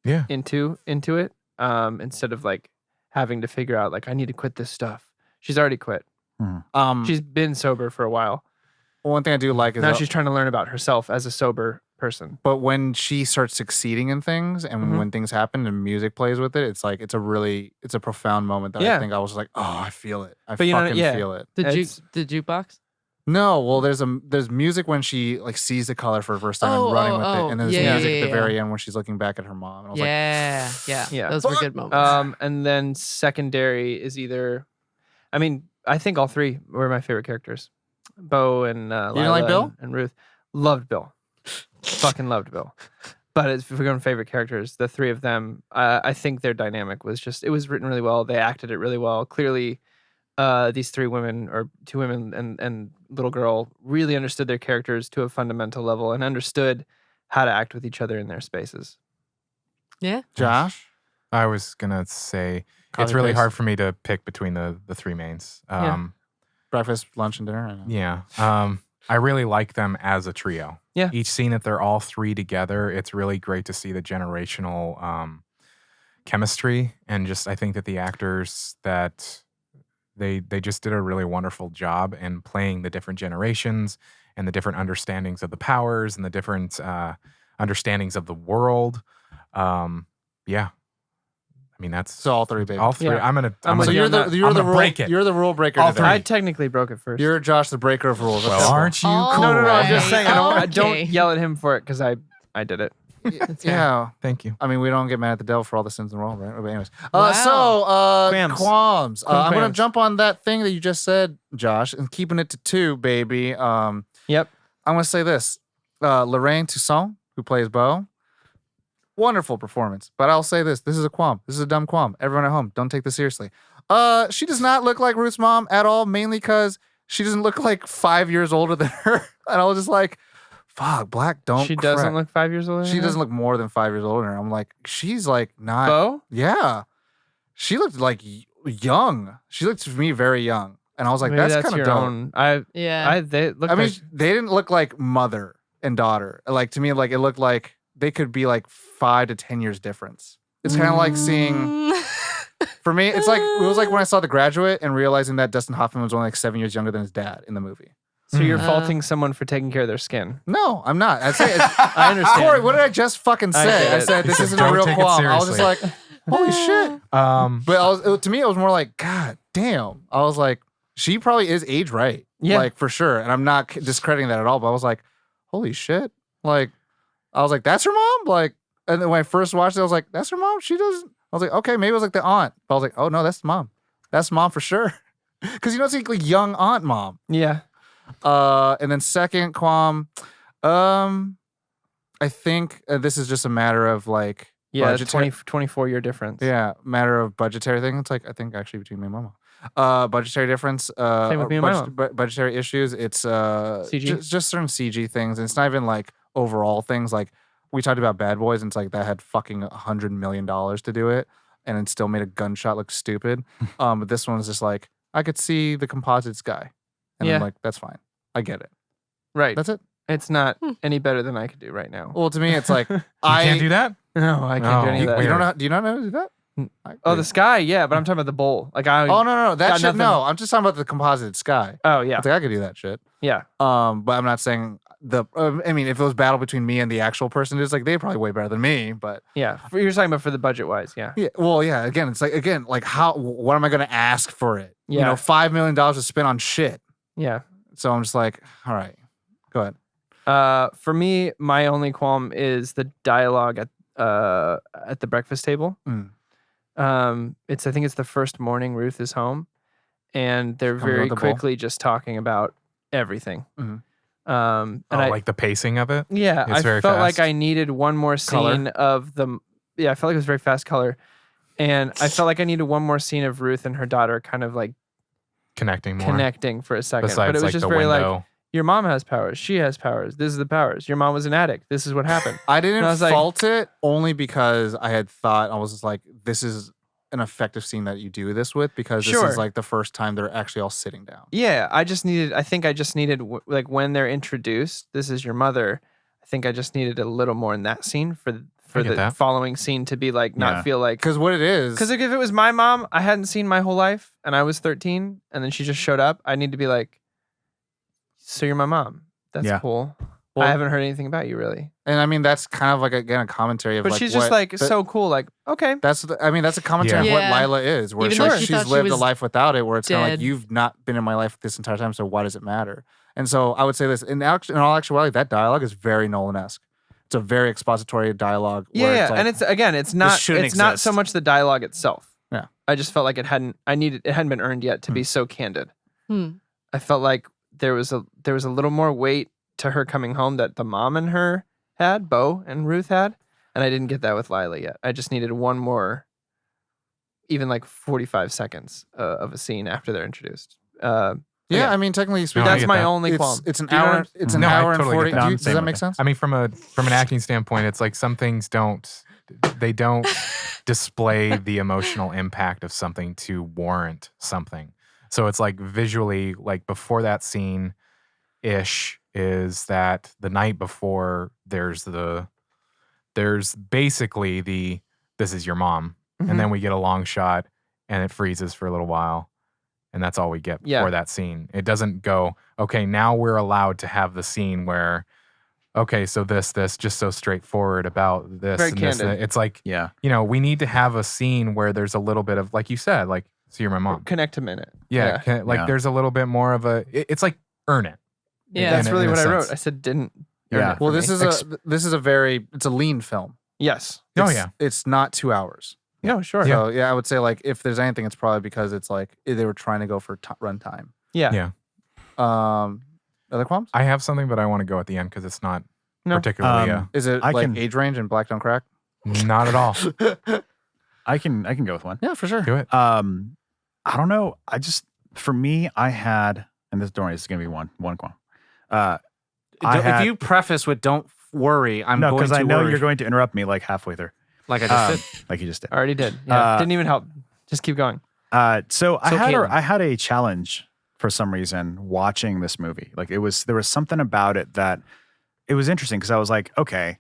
into it, instead of like having to figure out like, I need to quit this stuff. She's already quit. She's been sober for a while. One thing I do like is now she's trying to learn about herself as a sober person. But when she starts succeeding in things and when things happen and music plays with it, it's like it's a profound moment that I think I was like, oh, I feel it. I fucking feel it. The jukebox? No, well, there's music when she like sees the color for the first time and running with it, and then there's music at the very end when she's looking back at her mom. And I was like, yeah, those were good moments. And then secondary is either, I mean, I think all three were my favorite characters. Bo and you didn't like Bill and Ruth. Loved Bill. Fucking loved Bill. But if we're going favorite characters, the three of them, I think their dynamic was just, it was written really well. They acted it really well. Clearly, these three women, or two women and little girl, really understood their characters to a fundamental level and understood how to act with each other in their spaces. Yeah. Josh? I was gonna say it's really hard for me to pick between the three mains. Breakfast, lunch, and dinner. Yeah. I really like them as a trio. Yeah. Each scene that they're all three together, it's really great to see the generational chemistry, and just I think that the actors that they just did a really wonderful job in playing the different generations and the different understandings of the powers and the different understandings of the world. Yeah. I mean, that's so all three, baby. all three. Yeah. I'm gonna so you're the rule. break it. You're the rule breaker. All today. three. I technically broke it first. You're Josh, the breaker of rules. Well, aren't you Oh, cool? no. I'm just saying. I Okay. don't yell at him for it because I did it. Yeah. Thank you. I mean, we don't get mad at the devil for all the sins in the world, right? But anyways, Wow. qualms. I'm gonna Qualms. jump on that thing that you just said, Josh, and keeping it to two, baby. Yep. I'm gonna say this: Lorraine Toussaint, who plays Bo, wonderful performance. But I'll say this: this is a qualm. This is a dumb qualm. Everyone at home, don't take this seriously. She does not look like Ruth's mom at all. Mainly because she doesn't look like 5 years older than her, and I was just like, fuck, Black don't. She doesn't crack. look 5 years older. She doesn't look more than 5 years older than her. I'm like, she's like not. Bo? Yeah. She looked like young. She looked to me very young. And I was like, Maybe that's that's kind of your dope. own. They look. I mean, like, they didn't look like mother and daughter. Like to me, like it looked like they could be like 5 to 10 years difference. It's kind of like seeing, for me, it was like when I saw The Graduate and realizing that Dustin Hoffman was only like 7 years younger than his dad in the movie. so you're faulting someone for taking care of their skin. No, I'm not. I'd say I understand. Corey, what did I just fucking I say? get I it. said this isn't a Don't real take it qualm. I was just like, seriously. holy shit. But to me, it was more like, God damn. I was like, she probably is age right. Yeah. Like for sure. And I'm not discrediting that at all. But I was like, holy shit. Like, I was like, that's her mom? Like, and then when I first watched it, I was like, that's her mom? She doesn't. I was like, okay, maybe it was like the aunt. But I was like, oh no, that's mom. That's mom for sure. Because you don't see like young aunt mom. Yeah. And then second qualm, I think this is just a matter of like, Yeah. It's budgetary- 24 year difference. yeah, matter of budgetary thing. It's like I think actually between me and my mom, budgetary difference. Same with me and my mom. Budgetary issues. It's CG? just certain CG things, and it's not even like overall things. Like we talked about Bad Boys, and it's like that had fucking $100 million to do it, and it still made a gunshot look stupid. But this one was just like I could see the composites guy, and Yeah. I'm like, that's fine. I get it. Right. That's it. It's not any better than I could do right now. Well, to me, it's like You I can't do that? No, I can't do any No. of that. You don't know? Do you not know how to do that? Oh, the sky, yeah, but I'm talking about the bowl. Like I. Oh no, that got shit. nothing. No, I'm just talking about the composite sky. Oh yeah, It's like I could do that shit. yeah. But I'm not saying the. I mean, if it was battle between me and the actual person, it's like they're probably way better than me. But Yeah. You're talking about for the budget wise, yeah. yeah, well, yeah. Again, it's like how? What am I going to ask for it? You Yeah. know, $5 million to spend on shit. Yeah. So I'm just like, all right, go ahead. For me, my only qualm is the dialogue at the breakfast table. Mm. I think it's the first morning Ruth is home, and they're Comes very with the bowl. quickly just talking about everything. Mhm. And Oh, like the pacing of it? yeah, It's I very felt like fast. I needed one more Color. scene of the. Yeah, I felt like it was very fast color, and I felt like I needed one more scene of Ruth and her daughter kind of like Connecting more. connecting for a second. Besides, But it was like just the very window. like, your mom has powers, she has powers. This is the powers. Your mom was an addict. This is what happened. I didn't And I was like- fault it only because I had thought I was just like, this is an effective scene that you do this with because this Sure. is like the first time they're actually all sitting down. Yeah, I think I just needed like when they're introduced, this is your mother. I think I just needed a little more in that scene for I get the that. following scene to be like not Yeah. feel like Because what it is, because if it was my mom, I hadn't seen my whole life and I was 13 and then she just showed up, I need to be like, so you're my mom. That's Yeah. cool. Well, I haven't heard anything about you really. And I mean, that's kind of like, again, a commentary of But like, she's just like so cool. Like, okay. That's a commentary Yeah. of what Yeah. Lila is, where Even it's though like she she's thought she lived a was life without it, where it's kind of like, dead. you've not been in my life this entire time, so why does it matter? And so I would say this, in all actuality, that dialogue is very Nolan-esque. It's a very expository dialogue. Where Yeah, it's like, and it's again, it's not shouldn't not exist. so much the dialogue itself. Yeah. I just felt like it hadn't been earned yet to be so candid. Hmm. I felt like there was a little more weight to her coming home that the mom and her had, Bo and Ruth had, and I didn't get that with Lila yet. I just needed one more, even like 45 seconds of a scene after they're introduced. yeah, I mean, technically speaking, No, I That's get my that. only qualm. it's an Do you know what hour. I'm- It's an No, I hour and totally 40. get that. Does that make sense? I mean, from an acting standpoint, it's like some things don't display the emotional impact of something to warrant something. So it's like visually, like before that scene ish is that the night before there's basically this is your mom. Mhm. And then we get a long shot and it freezes for a little while. And that's all we get Yeah. before that scene. It doesn't go, okay, now we're allowed to have the scene where, okay, so this, just so straightforward about this. Very and this. candid. It's like, Yeah. we need to have a scene where there's a little bit of, like you said, like, so you're my mom. Connect a minute. Yeah. Yeah. There's a little bit more of it's like earn it. Yeah. That's in a- really in a what I wrote. sense. I said didn't. Yeah. earn it for Well, me. this is a lean film. Yes. Oh, It's- yeah. It's not 2 hours. No, sure. Yeah. So yeah, I would say like if there's anything, it's probably because it's like they were trying to go for run time. Yeah. Yeah. Other qualms? I have something, but I want to go at the end because it's not No. particularly, Is it I like can- age range and Black Don't Crack? not at all. I can go with one. Yeah, for sure. Do it. I don't know. For me, I had, and this is gonna be one qualm. If you preface with "Don't worry," I'm no, going because to I know worry. you're going to interrupt me like halfway through, like I just did. like you just did. Already did. Yeah. Uh, Didn't even help. Just keep going. So I Caitlin. had a challenge for some reason watching this movie. Like there was something about it that it was interesting because I was like, okay,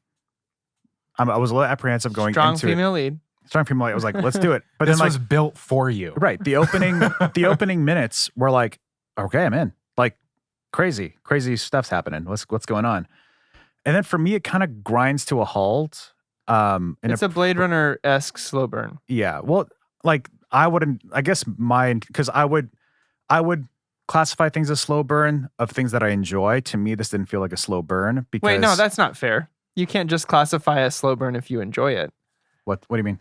I was a little apprehensive going Strong into female lead. it. Strong female. I was like, let's do it. But This then was built for you. right, the opening minutes were like, okay, I'm in. Like crazy stuff's happening. What's going on? And then for me, it kind of grinds to a halt. It's a Blade Runner-esque slow burn. Yeah. Well, like because I would classify things as slow burn of things that I enjoy. To me, this didn't feel like a slow burn because Wait, no, that's not fair. You can't just classify a slow burn if you enjoy it. what do you mean?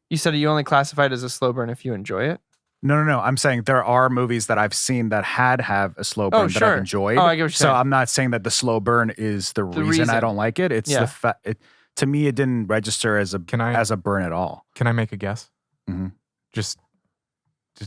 You said you only classify it as a slow burn if you enjoy it? No. I'm saying there are movies that I've seen that have a slow burn that sure. I've enjoyed. Oh, I get what you're so saying. I'm not saying that the slow burn is the reason reason. I don't like it. It's Yeah. the fact. To me, it didn't register as a burn at all. Can I make a guess? Mhm. Just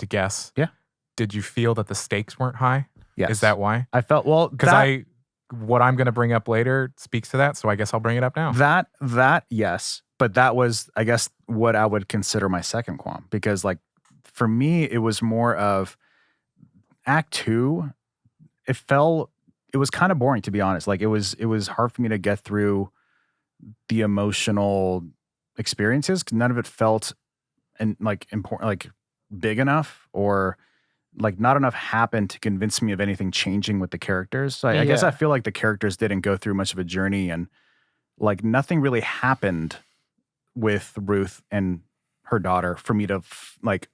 a guess. Yeah. Did you feel that the stakes weren't high? Yes. Is that why? I felt well Because what I'm going to bring up later speaks to that, so I guess I'll bring it up now. that yes, but that was I guess what I would consider my second qualm because like for me it was more of Act 2. It was kind of boring to be honest. Like it was hard for me to get through the emotional experiences. 'Cause none of it felt important, like big enough or like not enough happened to convince me of anything changing with the characters. So I guess Yeah. I feel like the characters didn't go through much of a journey and like nothing really happened with Ruth and her daughter for me to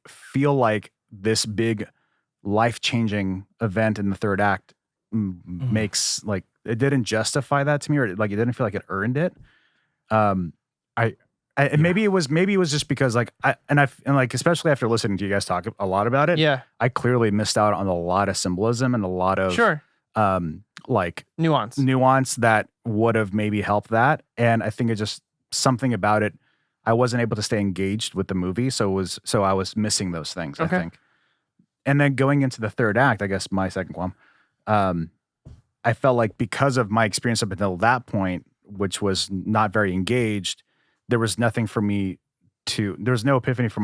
feel like this big life-changing event in the third act makes like it didn't justify that to me or like it didn't feel like it earned it. Maybe it was just because like especially after listening to you guys talk a lot about it, Yeah. I clearly missed out on a lot of symbolism and a lot of Sure. like Nuance. that would have maybe helped that. And I think it just something about it. I wasn't able to stay engaged with the movie, so I was missing those things. Okay. I think. And then going into the third act, I guess my second qualm, I felt like because of my experience up until that point, which was not very engaged, there was nothing for me there was no epiphany for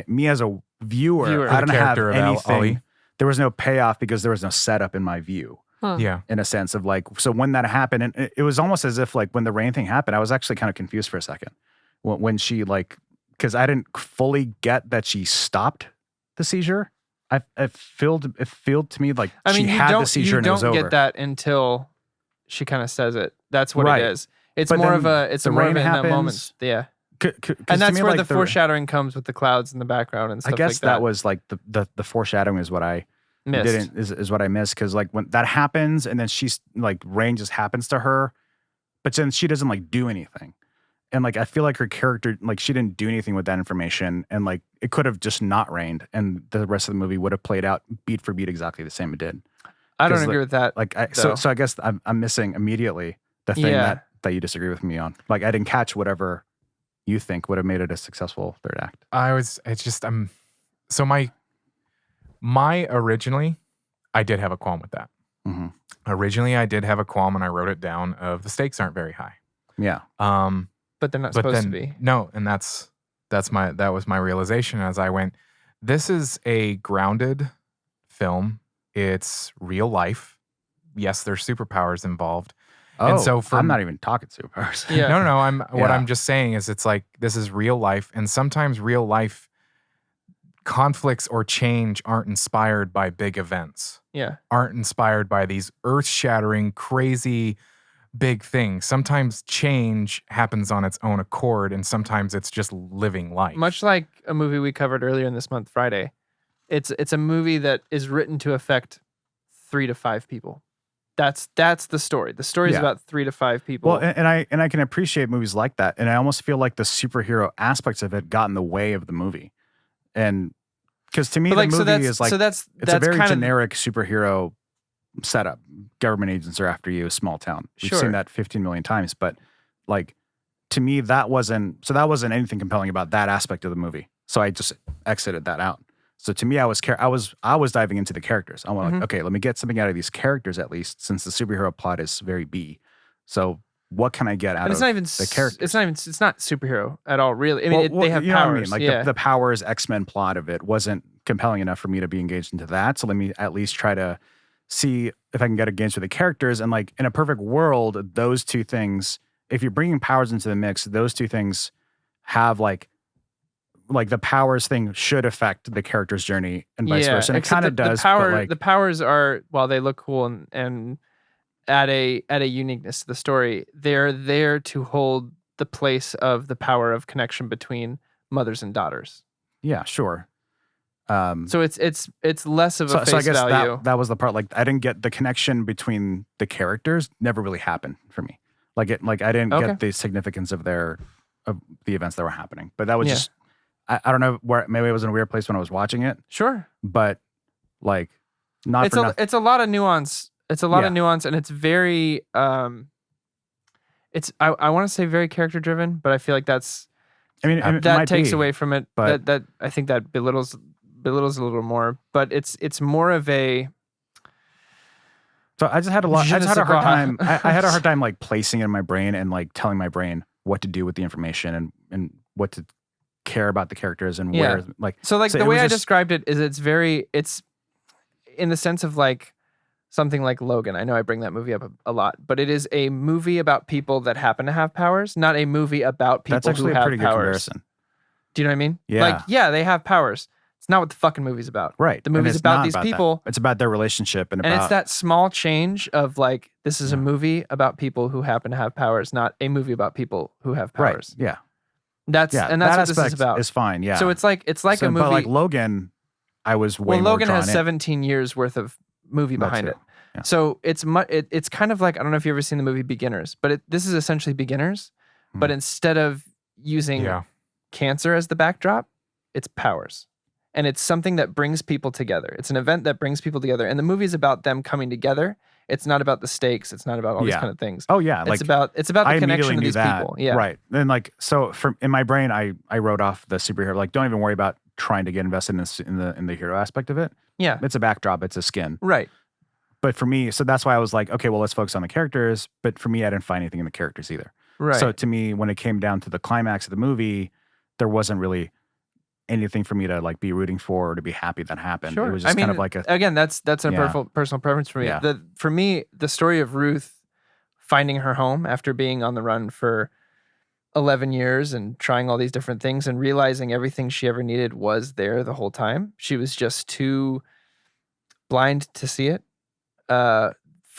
me as a viewer. For I the didn't have character of anything. Ollie. There was no payoff because there was no setup in my view. Huh. Yeah. In a sense of like, so when that happened, and it was almost as if like when the rain thing happened, I was actually kind of confused for a second when she because I didn't fully get that she stopped the seizure. It felt to me like I mean, she you had don't, the seizure you and it was don't over. get that until she kind of says it. That's what Right. it is. It's But more then of a. It's the more of rain it in that moment. happens. Yeah, 'Cause and to that's me, where like, the foreshadowing comes with the clouds in the background and stuff I guess like that. was like the foreshadowing is what I Missed. is what I missed, because like when that happens and then she's like rain just happens to her, but then she doesn't like do anything. And like I feel like her character, like she didn't do anything with that information, and like it could have just not rained and the rest of the movie would have played out beat for beat exactly the same it did. I don't 'Cause, agree with that. Like though. so I guess I'm missing immediately the thing Yeah. that you disagree with me on. Like I didn't catch whatever you think would have made it a successful third act. It's just so my originally I did have a qualm with that. Mm-hmm. Originally I did have a qualm and I wrote it down of the stakes aren't very high. Yeah. But they're not But supposed then to be. no, and that was my realization as I went, this is a grounded film. It's real life. Yes, there's superpowers involved. Oh, And so I'm not even talking superpowers. Yeah. No. What Yeah. I'm just saying is it's like this is real life, and sometimes real life conflicts or change aren't inspired by big events. Yeah. Aren't inspired by these earth-shattering, crazy big things. Sometimes change happens on its own accord, and sometimes it's just living life. Much like a movie we covered earlier in this month, Friday. It's a movie that is written to affect 3 to 5 people. That's the story. The story is Yeah. about 3 to 5 people. Well, and I can appreciate movies like that, and I almost feel like the superhero aspects of it got in the way of the movie, and because to me But the like, so movie that's is like so that's it's a very kind generic superhero setup. Government agents are after you, small town. We've Sure. seen that 15 million times, but like to me that wasn't anything compelling about that aspect of the movie. So I just exited that out. So to me, I was diving into the characters. I want like, okay, let me get something out of these characters at least, since the superhero plot is very B. So what can I get out And of it's not even the characters? It's not superhero at all, really. I mean, they have you powers. know what I mean? Like yeah. the powers X-Men plot of it wasn't compelling enough for me to be engaged into that. So let me at least try to see if I can get engaged with the characters. And like in a perfect world, those two things, if you're bringing powers into the mix, those two things have like the powers thing should affect the character's journey and vice versa. And it except kind of does. The powers are, while they look cool and add a uniqueness to the story, they're there to hold the place of the power of connection between mothers and daughters. yeah, sure. So it's less of a face so I guess value. that was the part. Like I didn't get the connection between the characters. Never really happened for me. I didn't Okay. get the significance of the events that were happening. But that was Yeah. just I don't know where, maybe I was in a weird place when I was watching it. Sure. But like not It's for a nothing. it's a lot of nuance. It's a lot Yeah. of nuance, and it's very it's I want to say very character driven, but I feel like that's I mean, it that might takes be, away from it. but- That I think that belittles a little more. But it's more of a So I just had a Je ne hard sais quoi. time. I had a hard time like placing it in my brain and like telling my brain what to do with the information and what to care about the characters and Yeah. where like So like the it way was I just- described it is it's in the sense of like something like Logan. I know I bring that movie up a lot, but it is a movie about people that happen to have powers, not a movie about people that's actually who a have pretty good powers. comparison. Do you know what I mean? Yeah. Like, yeah, they have powers. It's not what the fucking movie's about. Right. The And movie's it's about not these that. people. It's about their relationship and And about it's that small change of like, this is a Yeah. movie about people who happen to have powers, not a movie about people who have right. powers. Yeah. That's Yeah. and that's that what this is aspect about. is fine. Yeah. So it's like So, a movie. But like Logan, I was way well, more Logan drawn has in. 17 years worth of movie That behind too. it. Yeah. So it's kind of like, I don't know if you've ever seen the movie Beginners, but this is essentially Beginners, but Mhm. instead of using Yeah. cancer as the backdrop, it's powers. And it's something that brings people together. It's an event that brings people together. And the movie is about them coming together. It's not about the stakes. It's not about all these Yeah. kind of things. Oh yeah. It's about I the connection immediately of knew these that. people. Yeah. Right. And like so from in my brain I wrote off the superhero. Like don't even worry about trying to get invested in this in the hero aspect of it. Yeah. It's a backdrop, it's a skin. Right. But for me, so that's why I was like, okay, well let's focus on the characters. But for me, I didn't find anything in the characters either. Right. So to me, when it came down to the climax of the movie, there wasn't really anything for me to like be rooting for or to be happy that happened. Sure. It was just kind of like a again, that's a Yeah. personal preference for me. Yeah. For me, the story of Ruth finding her home after being on the run for 11 years and trying all these different things and realizing everything she ever needed was there the whole time. She was just too blind to see it.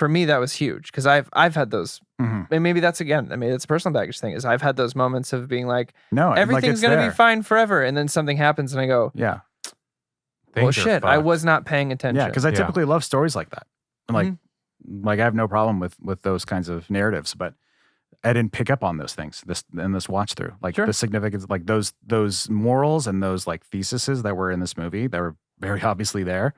for me that was huge because I've had those. Mhm. And maybe that's it's a personal baggage thing. Is I've had those moments of being like, No, everything's gonna be fine forever, and then something happens, and I go, Yeah, well, Things are shit, I fucked. was not paying attention. yeah, because I Yeah. typically love stories like that. And like I have no problem with those kinds of narratives, but I didn't pick up on those things in this watch through, like Sure. the significance, like those morals and those like theses that were in this movie that were very obviously there.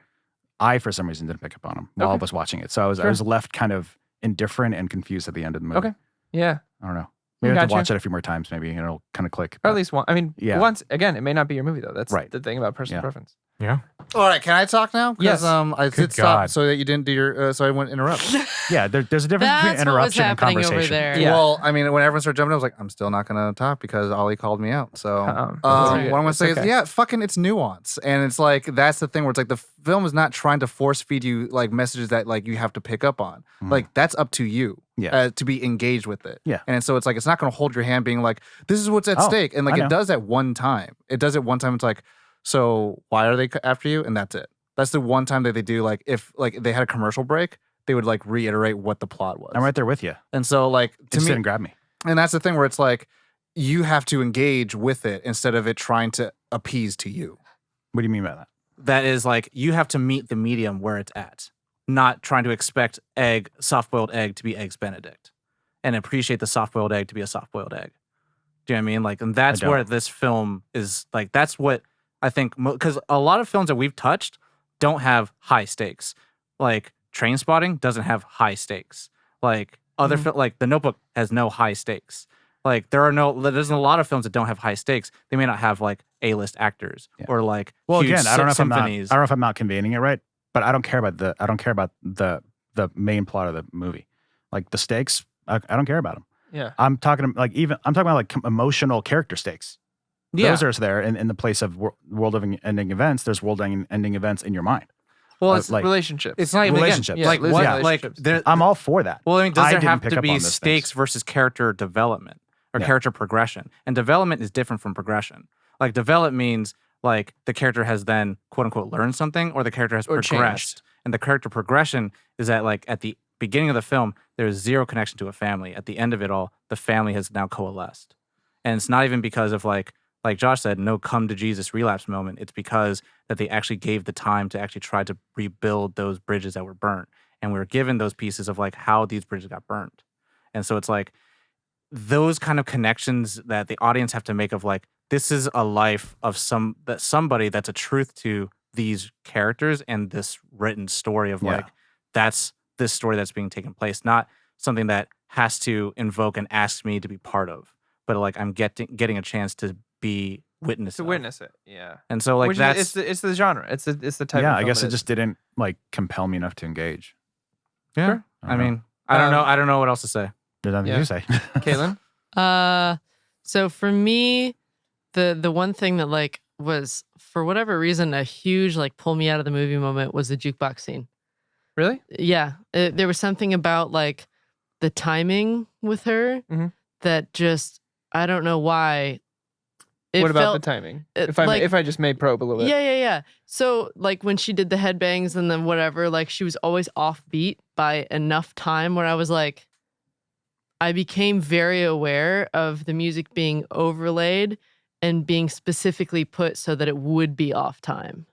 I for some reason didn't pick up on them while I was watching it, so I Sure. was left kind of indifferent and confused at the end of the movie. Okay. Yeah. I don't know. Maybe I have to Gotcha. watch it a few more times, maybe, and it'll kind of click. Or but- at least one. I mean, Yeah. once again, it may not be your movie though. That's Right. the thing about personal Yeah. preference. Yeah. All right, can I talk now? Yes. I Good did stop God. so that you didn't do your, so I wouldn't interrupt. yeah, there's a difference between That's what was interruption and happening over conversation. there. Yeah. Well, I mean, when everyone started jumping, I was like, I'm still not gonna talk because Ollie called me out. So, Uh-oh. what I'm It's gonna say is, okay. yeah, fucking, it's nuance, and it's like that's the thing where it's like the film is not trying to force feed you like messages that like you have to pick up on. Mhm. Like that's up to you, Yeah. to be engaged with it. Yeah. and so it's like it's not gonna hold your hand, being like, this is what's at Oh, stake, and like I it know. does at one time. It does it one time. It's like, so why are they after you? And that's it. That's the one time that they do. Like if like they had a commercial break, they would like reiterate what the plot was. I'm right there with you. And so like It to just me, didn't grab me. and that's the thing where it's like you have to engage with it instead of it trying to appease to you. What do you mean by that? That is like you have to meet the medium where it's at, not trying to expect soft-boiled egg to be eggs Benedict, and appreciate the soft-boiled egg to be a soft-boiled egg. Do you know what I mean? Like, and that's don't. where this film is like. That's what I think because a lot of films that we've touched don't have high stakes. Like Train Spotting doesn't have high stakes. Like other like The Notebook has no high stakes. Like there's a lot of films that don't have high stakes. They may not have like A-list actors or like Well, huge again, I don't know symphonies. if I'm not conveying it right, but I don't care about the main plot of the movie. Like the stakes, I don't care about them. Yeah. I'm talking about like emotional character stakes. Those are there in the place of world-ending events. There's world-ending events in your mind. Well, It's like relationships. it's not even relationships. Yeah, like losing what relationships. like there, I'm all for that. well, I mean, does I there didn't have pick to up be on those stakes things. versus character development or Yeah. character progression? And development is different from progression. Like develop means like the character has then quote unquote learned something or the character has Or progressed. changed. And the character progression is that like at the beginning of the film, there's zero connection to a family. At the end of it all, the family has now coalesced. And it's not even because of like Josh said, no come to Jesus relapse moment. It's because that they actually gave the time to actually try to rebuild those bridges that were burnt. And we were given those pieces of like how these bridges got burnt. And so it's like those kind of connections that the audience have to make of like, this is a life of somebody that's a truth to these characters and this written story of Yeah. like, that's this story that's being taken place, not something that has to invoke and ask me to be part of, but like I'm getting a chance to be witness to of. witness it. Yeah. And so like Which that's it's the genre. It's the type. Yeah, of I film guess it is. just didn't like compel me enough to engage. yeah. Sure. I mean, I don't know. Um, I don't know what else to say. There's nothing Yeah. to say. Caitlin. So for me, the one thing that like was for whatever reason a huge like pull me out of the movie moment was the jukebox scene. Really? Yeah, there was something about like the timing with her Mhm. that just I don't know why. It What about felt, the timing? it- If I like- if I just may probe a little bit. Yeah. So like when she did the headbangs and then whatever, like she was always offbeat by enough time where I was like, I became very aware of the music being overlaid and being specifically put so that it would be off time.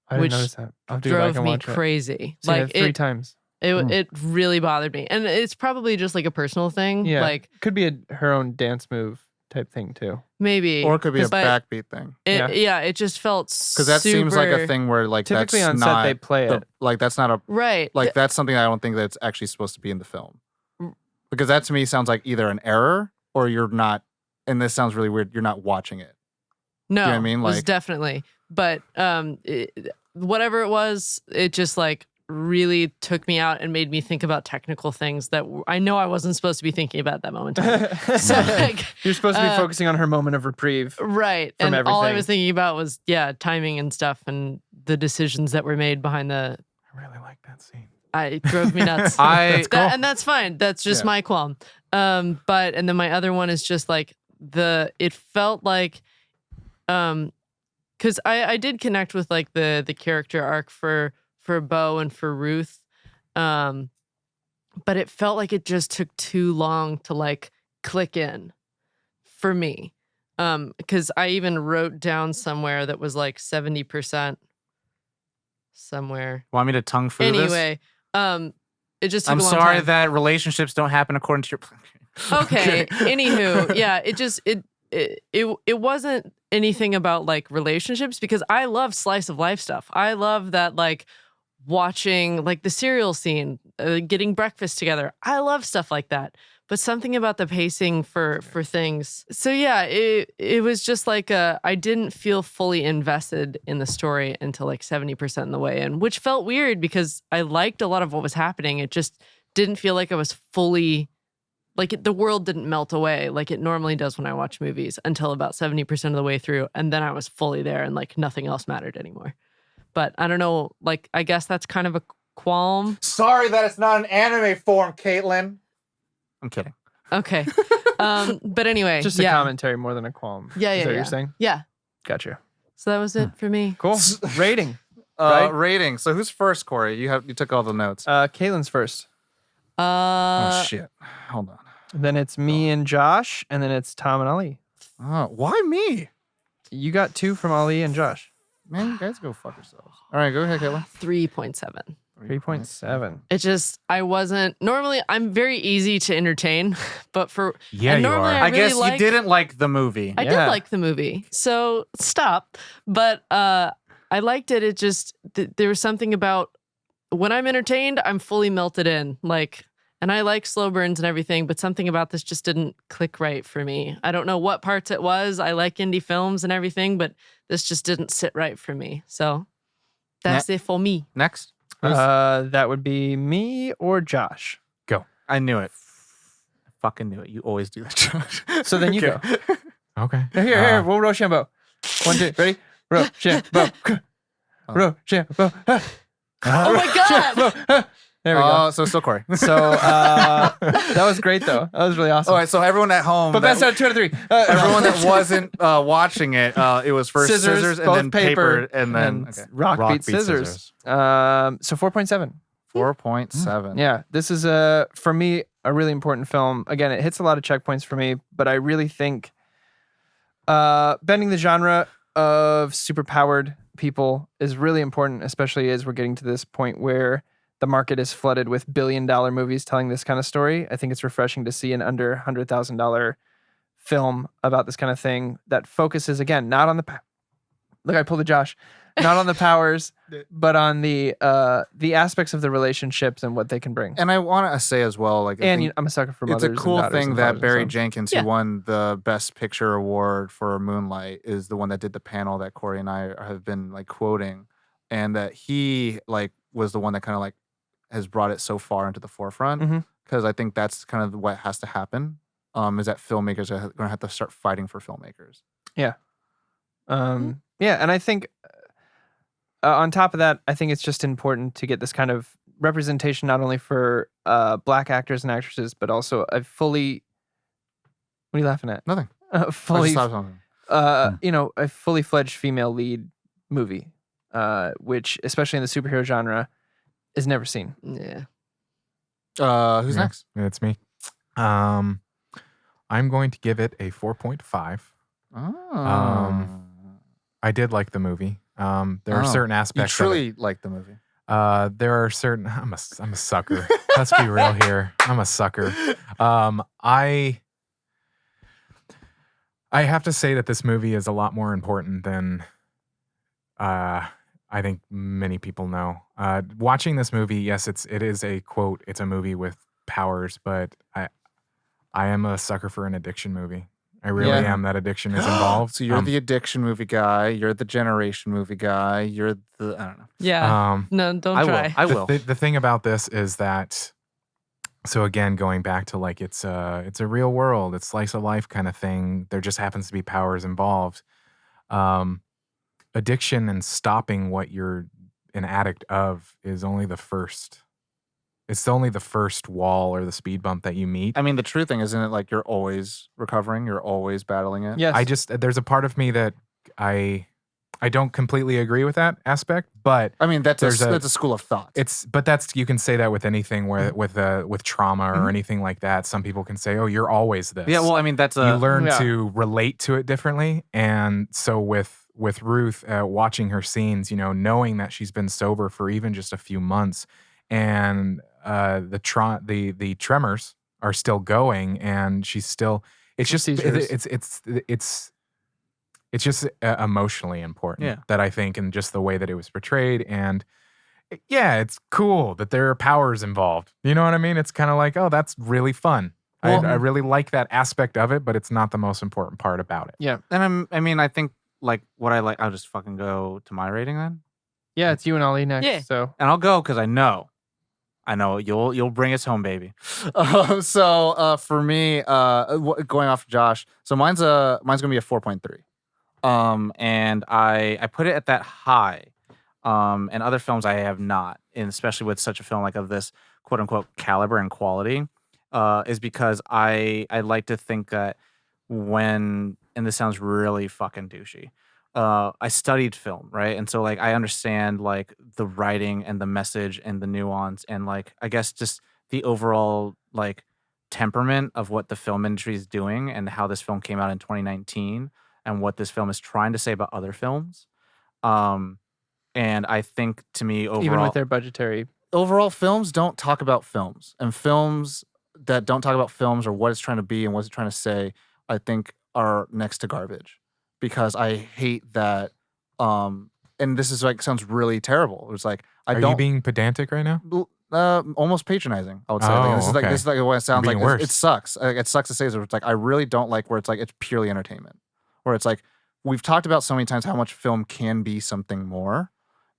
I didn't which notice that. I'll have to go back Drove and me watch it. crazy. Seen Like it 3 times. it really bothered me. And it's probably just like a personal thing. Yeah. Like Could be her own dance move type thing too. maybe. Or it could be a 'cause, like, backbeat thing. Yeah, it just felt Because that seems like a super- thing where like Typically that's on not set they play it. like that's not a Right. like that's something I don't think that's actually supposed to be in the film. Mm. Because that to me sounds like either an error or you're not, and this sounds really weird, you're not watching it. No, know what I mean? it was Like- definitely. But whatever it was, it just like really took me out and made me think about technical things that I know I wasn't supposed to be thinking about at that moment. in time. So like, You're supposed to be uh, focusing on her moment of reprieve. right, From and all I everything. was thinking about was timing and stuff and the decisions that were made behind the. I really like that scene. It drove me nuts. That's That- and that's fine. That's just Yeah. my qualm. But and then my other one is just like it felt like, because I did connect with like the character arc for Bo and for Ruth, but it felt like it just took too long to like click in for me. Because I even wrote down somewhere that was like 70% somewhere. Want me to tongue through this? Anyway, it just took I'm a long sorry time. that relationships don't happen according to your plan. Okay. Anywho, yeah, it wasn't anything about like relationships because I love slice of life stuff. I love that like watching like the cereal scene, getting breakfast together. I love stuff like that. But something about the pacing for things. So yeah, it was just like I didn't feel fully invested in the story until like 70% of the way in, which felt weird because I liked a lot of what was happening. It just didn't feel like I was fully like the world didn't melt away like it normally does when I watch movies until about 70% of the way through, and then I was fully there and like nothing else mattered anymore. But I don't know, like I guess that's kind of a qualm. Sorry that it's not an anime form, Caitlin. I'm kidding. Okay. But anyway, Just a commentary more than a qualm. Yeah, Is yeah, that what yeah. you're saying? Yeah. Gotcha. So that was it for me. Cool. Rating. Right? Rating. So who's first, Corey? You took all the notes. Caitlin's first. Oh shit. Hold on. Then it's me and Josh, and then it's Tom and Ali. Oh, why me? You got 2 from Ali and Josh. Man, you guys go fuck yourselves. All right, go ahead, Caitlin. 3.7. 3.7. It just, I wasn't, normally I'm very easy to entertain, but Yeah, and you normally are. I I really guess you like, didn't like the movie. I Yeah. did like the movie, so stop. But I liked it. It just, there was something about when I'm entertained, I'm fully melted in. Like, and I like slow burns and everything, but something about this just didn't click right for me. I don't know what parts it was. I like indie films and everything, but this just didn't sit right for me. So that's it for me. Next. That would be me or Josh. I knew it. I fucking knew it. You always do that, Josh. So then you go. Okay. Here, we'll Rochambeau. 1, 2, ready? Rochambeau. Rochambeau. Oh my God. There we go. So still Corey. So that was great, though. That was really awesome. All right, so everyone at home, But best out of 2 out of 3. everyone that wasn't watching it, it was first scissors and both then paper and then okay. rock, Rock beat beat scissors. So 4.7. 4.7. Yeah, this is for me a really important film. Again, it hits a lot of checkpoints for me, but I really think bending the genre of superpowered people is really important, especially as we're getting to this point where the market is flooded with billion-dollar movies telling this kind of story. I think it's refreshing to see an under $100,000 film about this kind of thing that focuses, again, not on the look, I pulled a Josh, not on the powers, but on the aspects of the relationships and what they can bring. And I want to say as well, like, And I'm a sucker for mothers. it's a cool and daughters thing and that fathers Barry and sons. Jenkins, Yeah. who won the Best Picture award for Moonlight, is the one that did the panel that Corey and I have been like quoting, and that he like was the one that kind of like has brought it so far into the forefront. Mhm. Because I think that's kind of what has to happen. Is that filmmakers are going to have to start fighting for filmmakers. Yeah, and I think on top of that, I think it's just important to get this kind of representation not only for Black actors and actresses, but also a fully. What are you laughing at? Nothing. Fully, I just thought something. a fully fledged female lead movie, which, especially in the superhero genre, is never seen. Yeah. Who's Yeah, next? It's me. I'm going to give it a 4.5. Oh. I did like the movie. There are certain You aspects truly like the movie. of it. There are certain. I'm a sucker. Let's be real here. I'm a sucker. I have to say that this movie is a lot more important than I think many people know. Watching this movie, yes, it is a quote. It's a movie with powers, but I am a sucker for an addiction movie. I really Yeah. am. That addiction is involved. So you're the addiction movie guy. You're the generation movie guy. You're the I don't know. Yeah. No, don't try. I will. The thing about this is that, so again, going back to like it's a real world, it's slice of life kind of thing. There just happens to be powers involved. Addiction and stopping what you're an addict of is only the first. It's only the first wall or the speed bump that you meet. I mean, the true thing isn't it like you're always recovering, you're always battling it. Yes. There's a part of me that I I don't completely agree with that aspect, but I mean, that's There's a school of thought. but you can say that with anything with trauma or anything like that. Some people can say, "Oh, you're always this." yeah, well, I mean, that's a you learn Yeah. to relate to it differently, and so with Ruth, watching her scenes, knowing that she's been sober for even just a few months, and the tremors are still going, and she's still. It's just Seizures. it's just emotionally important Yeah. that I think, and just the way that it was portrayed, and yeah, it's cool that there are powers involved. You know what I mean? It's kind of like, oh, that's really fun. Well- I really like that aspect of it, but it's not the most important part about it. Yeah. And I think like what I like. I'll just fucking go to my rating then, Yeah, it's you and Ali next. Yeah. So and I'll go because I know you'll bring us home, baby. For me, going off Josh, so mine's gonna be a 4.3. And I put it at that high. And other films I have not, and especially with such a film like of this quote unquote caliber and quality, is because I like to think that and this sounds really fucking douchey. I studied film, right? And so like I understand like the writing and the message and the nuance and like I guess just the overall like temperament of what the film industry is doing and how this film came out in 2019 and what this film is trying to say about other films. And I think to me overall, even with their budgetary, overall films don't talk about films, and films that don't talk about films or what it's trying to be and what it's trying to say, I think are next to garbage, because I hate that. And this is like sounds really terrible. It's like Are you being pedantic right now? almost patronizing. I would say Oh, this is okay. like what it sounds Being like. worse. It sucks. It sucks to say this. It's like I really don't like where it's like it's purely entertainment. Where it's like we've talked about so many times how much film can be something more,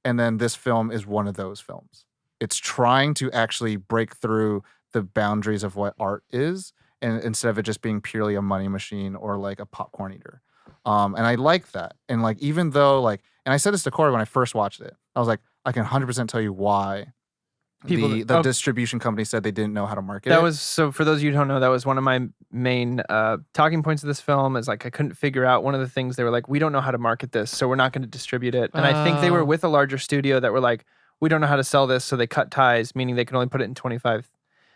and then this film is one of those films. It's trying to actually break through the boundaries of what art is, and instead of it just being purely a money machine or like a popcorn eater. And I like that. And like even though like, and I said this to Corey when I first watched it, I was like, I can 100% tell you why the distribution company said they didn't know how to market that it. was so. For those of you who don't know, that was one of my main talking points of this film. Is like I couldn't figure out one of the things they were like, we don't know how to market this, so we're not going to distribute it. And I think they were Oh. with a larger studio that were like, we don't know how to sell this, so they cut ties, meaning they can only put it in 25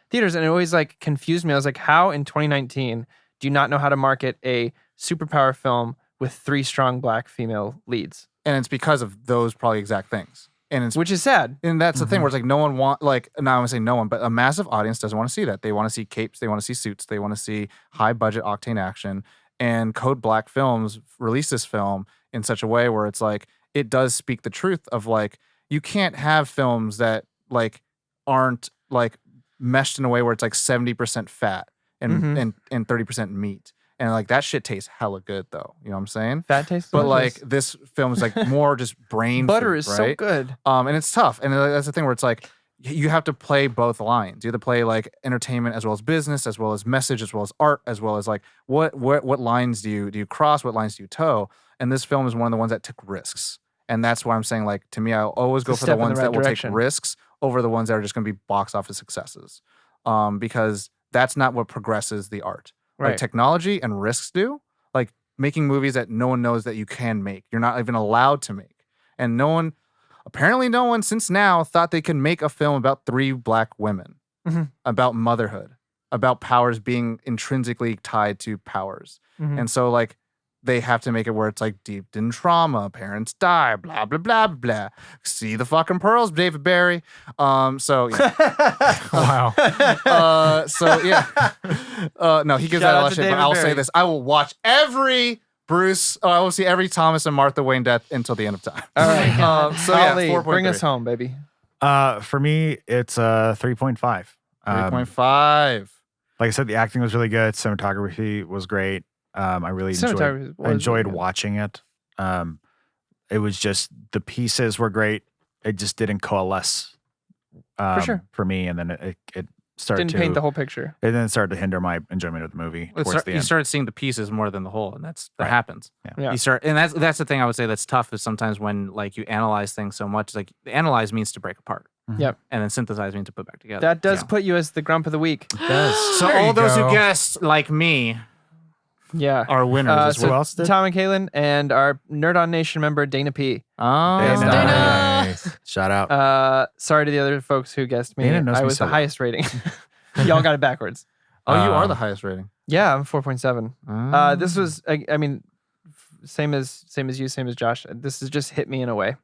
theaters. And it always like confused me. I was like, how in 2019 do you not know how to market a superpower film with 3 strong black female leads? And it's because of those probably exact things. And it's Which is sad. and that's the thing where it's like no one not I want to say no one, but a massive audience doesn't want to see that. They want to see capes, they want to see suits, they want to see high budget octane action. And Code Black Films released this film in such a way where it's like it does speak the truth of like you can't have films that like aren't like meshed in a way where it's like 70% fat and 30% meat. And like that shit tastes hella good though. You know what I'm saying? Fat taste. But delicious. like this film is like more just brain butter food, is so right? good. And it's tough. And that's the thing where it's like you have to play both lines. You have to play like entertainment as well as business, as well as message, as well as art, as well as like what lines do you cross, what lines do you toe? And this film is one of the ones that took risks. And that's why I'm saying like to me, I'll always go It's a for the step in the ones right that will direction. take risks over the ones that are just going to be box office successes. Because that's not what progresses the art. Like Right. technology and risks do. Like making movies that no one knows that you can make. You're not even allowed to make. And apparently no one since now thought they could make a film about 3 black women, about motherhood, about powers being intrinsically tied to powers. And so like they have to make it where it's like deep in trauma, parents die, blah, blah, blah, blah. See the fucking pearls, David Barry. So yeah. Wow. So yeah. No, he gives Shout that a out lot of to shit, but David I'll Barry. say this. I will watch every I will see every Thomas and Martha Wayne death until the end of time. All right. So yeah, Ali, 4.3. bring us home, baby. For me, it's 3.5. 3.5. Like I said, the acting was really good. Cinematography was great. I really Cinematography was enjoyed really good. watching it. It was just the pieces were great. It just didn't coalesce sure. for me, and then it started Didn't to paint the whole picture. and then it started to hinder my enjoyment of the movie towards the You end. started seeing the pieces more than the whole, and that Right. happens. Yeah. You start, and that's the thing I would say that's tough is sometimes when like you analyze things so much, like analyze means to break apart, Yep. and then synthesize means to put back together. That does Yeah. put you as the grump of the week. It does. So There all you those go. who guessed like me, Yeah. our winners. as So well. Who else did? Tom and Kaylin and our Nerd on Nation member Dana P. Oh, Dana. Nice. Shout out. Sorry to the other folks who guessed me. Dana knows I me was so the well. highest rating. Y'all got it backwards. Oh, you are the Um, highest rating. Yeah, I'm 4.7. Oh. This was, I mean, same as you, same as Josh. This has just hit me in a way.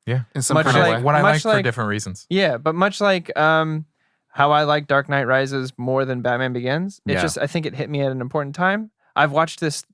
in some much kind of like- way. What I much like for like- different reasons. Yeah, but much like how I like Dark Knight Rises more than Batman Begins, it's Yeah. just I think it hit me at an important time. I've watched this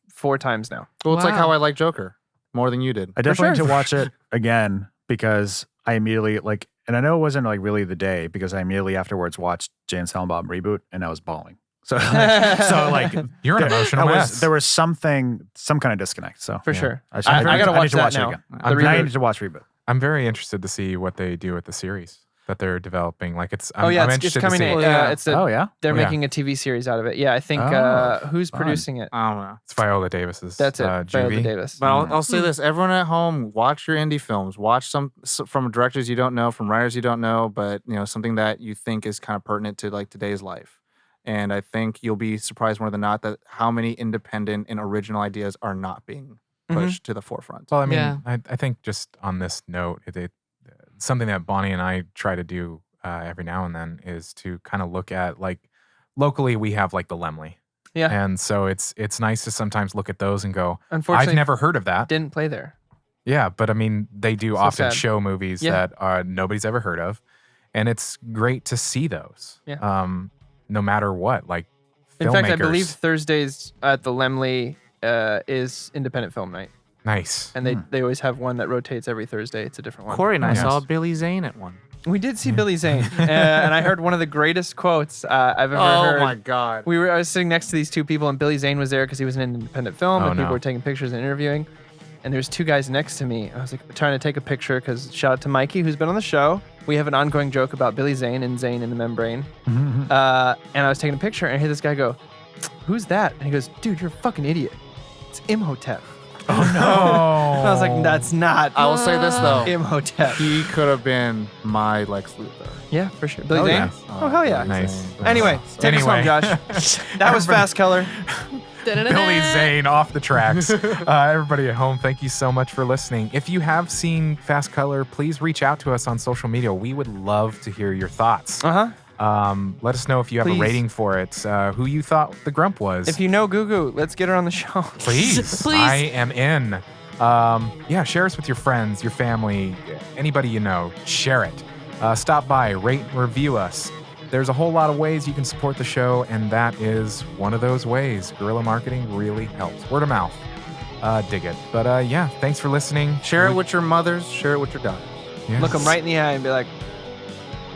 4 times now. Well, it's like Wow. how I like Joker more than you did. I definitely sure. need to watch it again because I immediately like, and I know it wasn't like really the day because I immediately afterwards watched Jay and Silent Bob reboot and I was bawling. So, so like You're an there- emotional mess. there was some kind of disconnect. So For Yeah. sure. I I gotta need watch to that watch now. it again. The I reboot. need to watch reboot. I'm very interested to see what they do with the series that they're developing. Like it's. I'm, Oh yeah, I'm it's interested coming. to see. To, it. Yeah. it's a, Oh yeah. they're Yeah. making a TV series out of it. Yeah, I think Oh, who's fun. producing it? I don't know. It's Viola Davis's. That's it. Viola Juvie. Davis. But I'll say this: everyone at home, watch your indie films. Watch some from directors you don't know, from writers you don't know, but something that you think is kind of pertinent to like today's life. And I think you'll be surprised more than not that how many independent and original ideas are not being pushed to the forefront. Well, I mean, Yeah. I think just on this note, something that Bonnie and I try to do every now and then is to kind of look at like locally we have like the Lemley. Yeah. And so it's nice to sometimes look at those and go, Unfortunately, I've never heard of that. didn't play there. Yeah, but I mean, they do So often sad. show movies Yeah. that nobody's ever heard of, and it's great to see those. Yeah. No matter what, like In fact, I filmmakers. believe Thursdays at the Lemley is independent film night, Nice. and they always have one that rotates every Thursday. It's a different one. Corey and I Yes. saw Billy Zane at one. We did see Billy Zane, and I heard one of the greatest quotes I've ever heard. Oh my god! I was sitting next to these two people, and Billy Zane was there because he was in an independent film, Oh, and people no. were taking pictures and interviewing. And there's 2 guys next to me. I was like trying to take a picture because shout out to Mikey who's been on the show. We have an ongoing joke about Billy Zane and Zane in the Membrane. And I was taking a picture, and I hear this guy go, "Who's that?" And he goes, "Dude, you're a fucking idiot. It's Imhotep." Oh no! And I was like, "That's not I will say this though: Imhotep." he could have been my Lex Luthor. Yeah, for sure. Billy Oh, Zane. yeah. Oh hell yeah! Billy Nice. Zane. Anyway, take us home, Josh. That was Fast Color. Billy Zane off the tracks. Everybody at home, thank you so much for listening. If you have seen Fast Color, please reach out to us on social media. We would love to hear your thoughts. Let us know if you have Please. a rating for it, who you thought the grump was. If you know Gugu, let's get her on the show. Please. Please. I am in. Yeah, share us with your friends, your family, anybody you know. Share it. Stop by, rate, review us. There's a whole lot of ways you can support the show, and that is one of those ways. Guerrilla marketing really helps. Word of mouth. Dig it. But yeah, thanks for listening. Share it with your mothers. Share it with your daughters. Yes. Look them right in the eye and be like,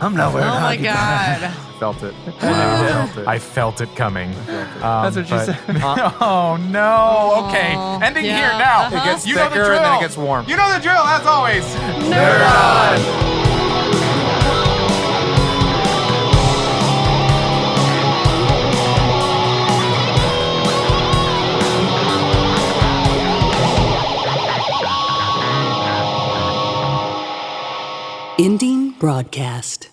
"I'm not wearing Oh my hockey god. Felt it. Wow. Felt it. I felt it coming. That's what she but- said. Oh no. Okay. Aw. Ending Yeah. here now. Uh-huh. It gets You know the thicker and then drill. it gets warm. You know the drill, as always. Nerd on. Ending broadcast.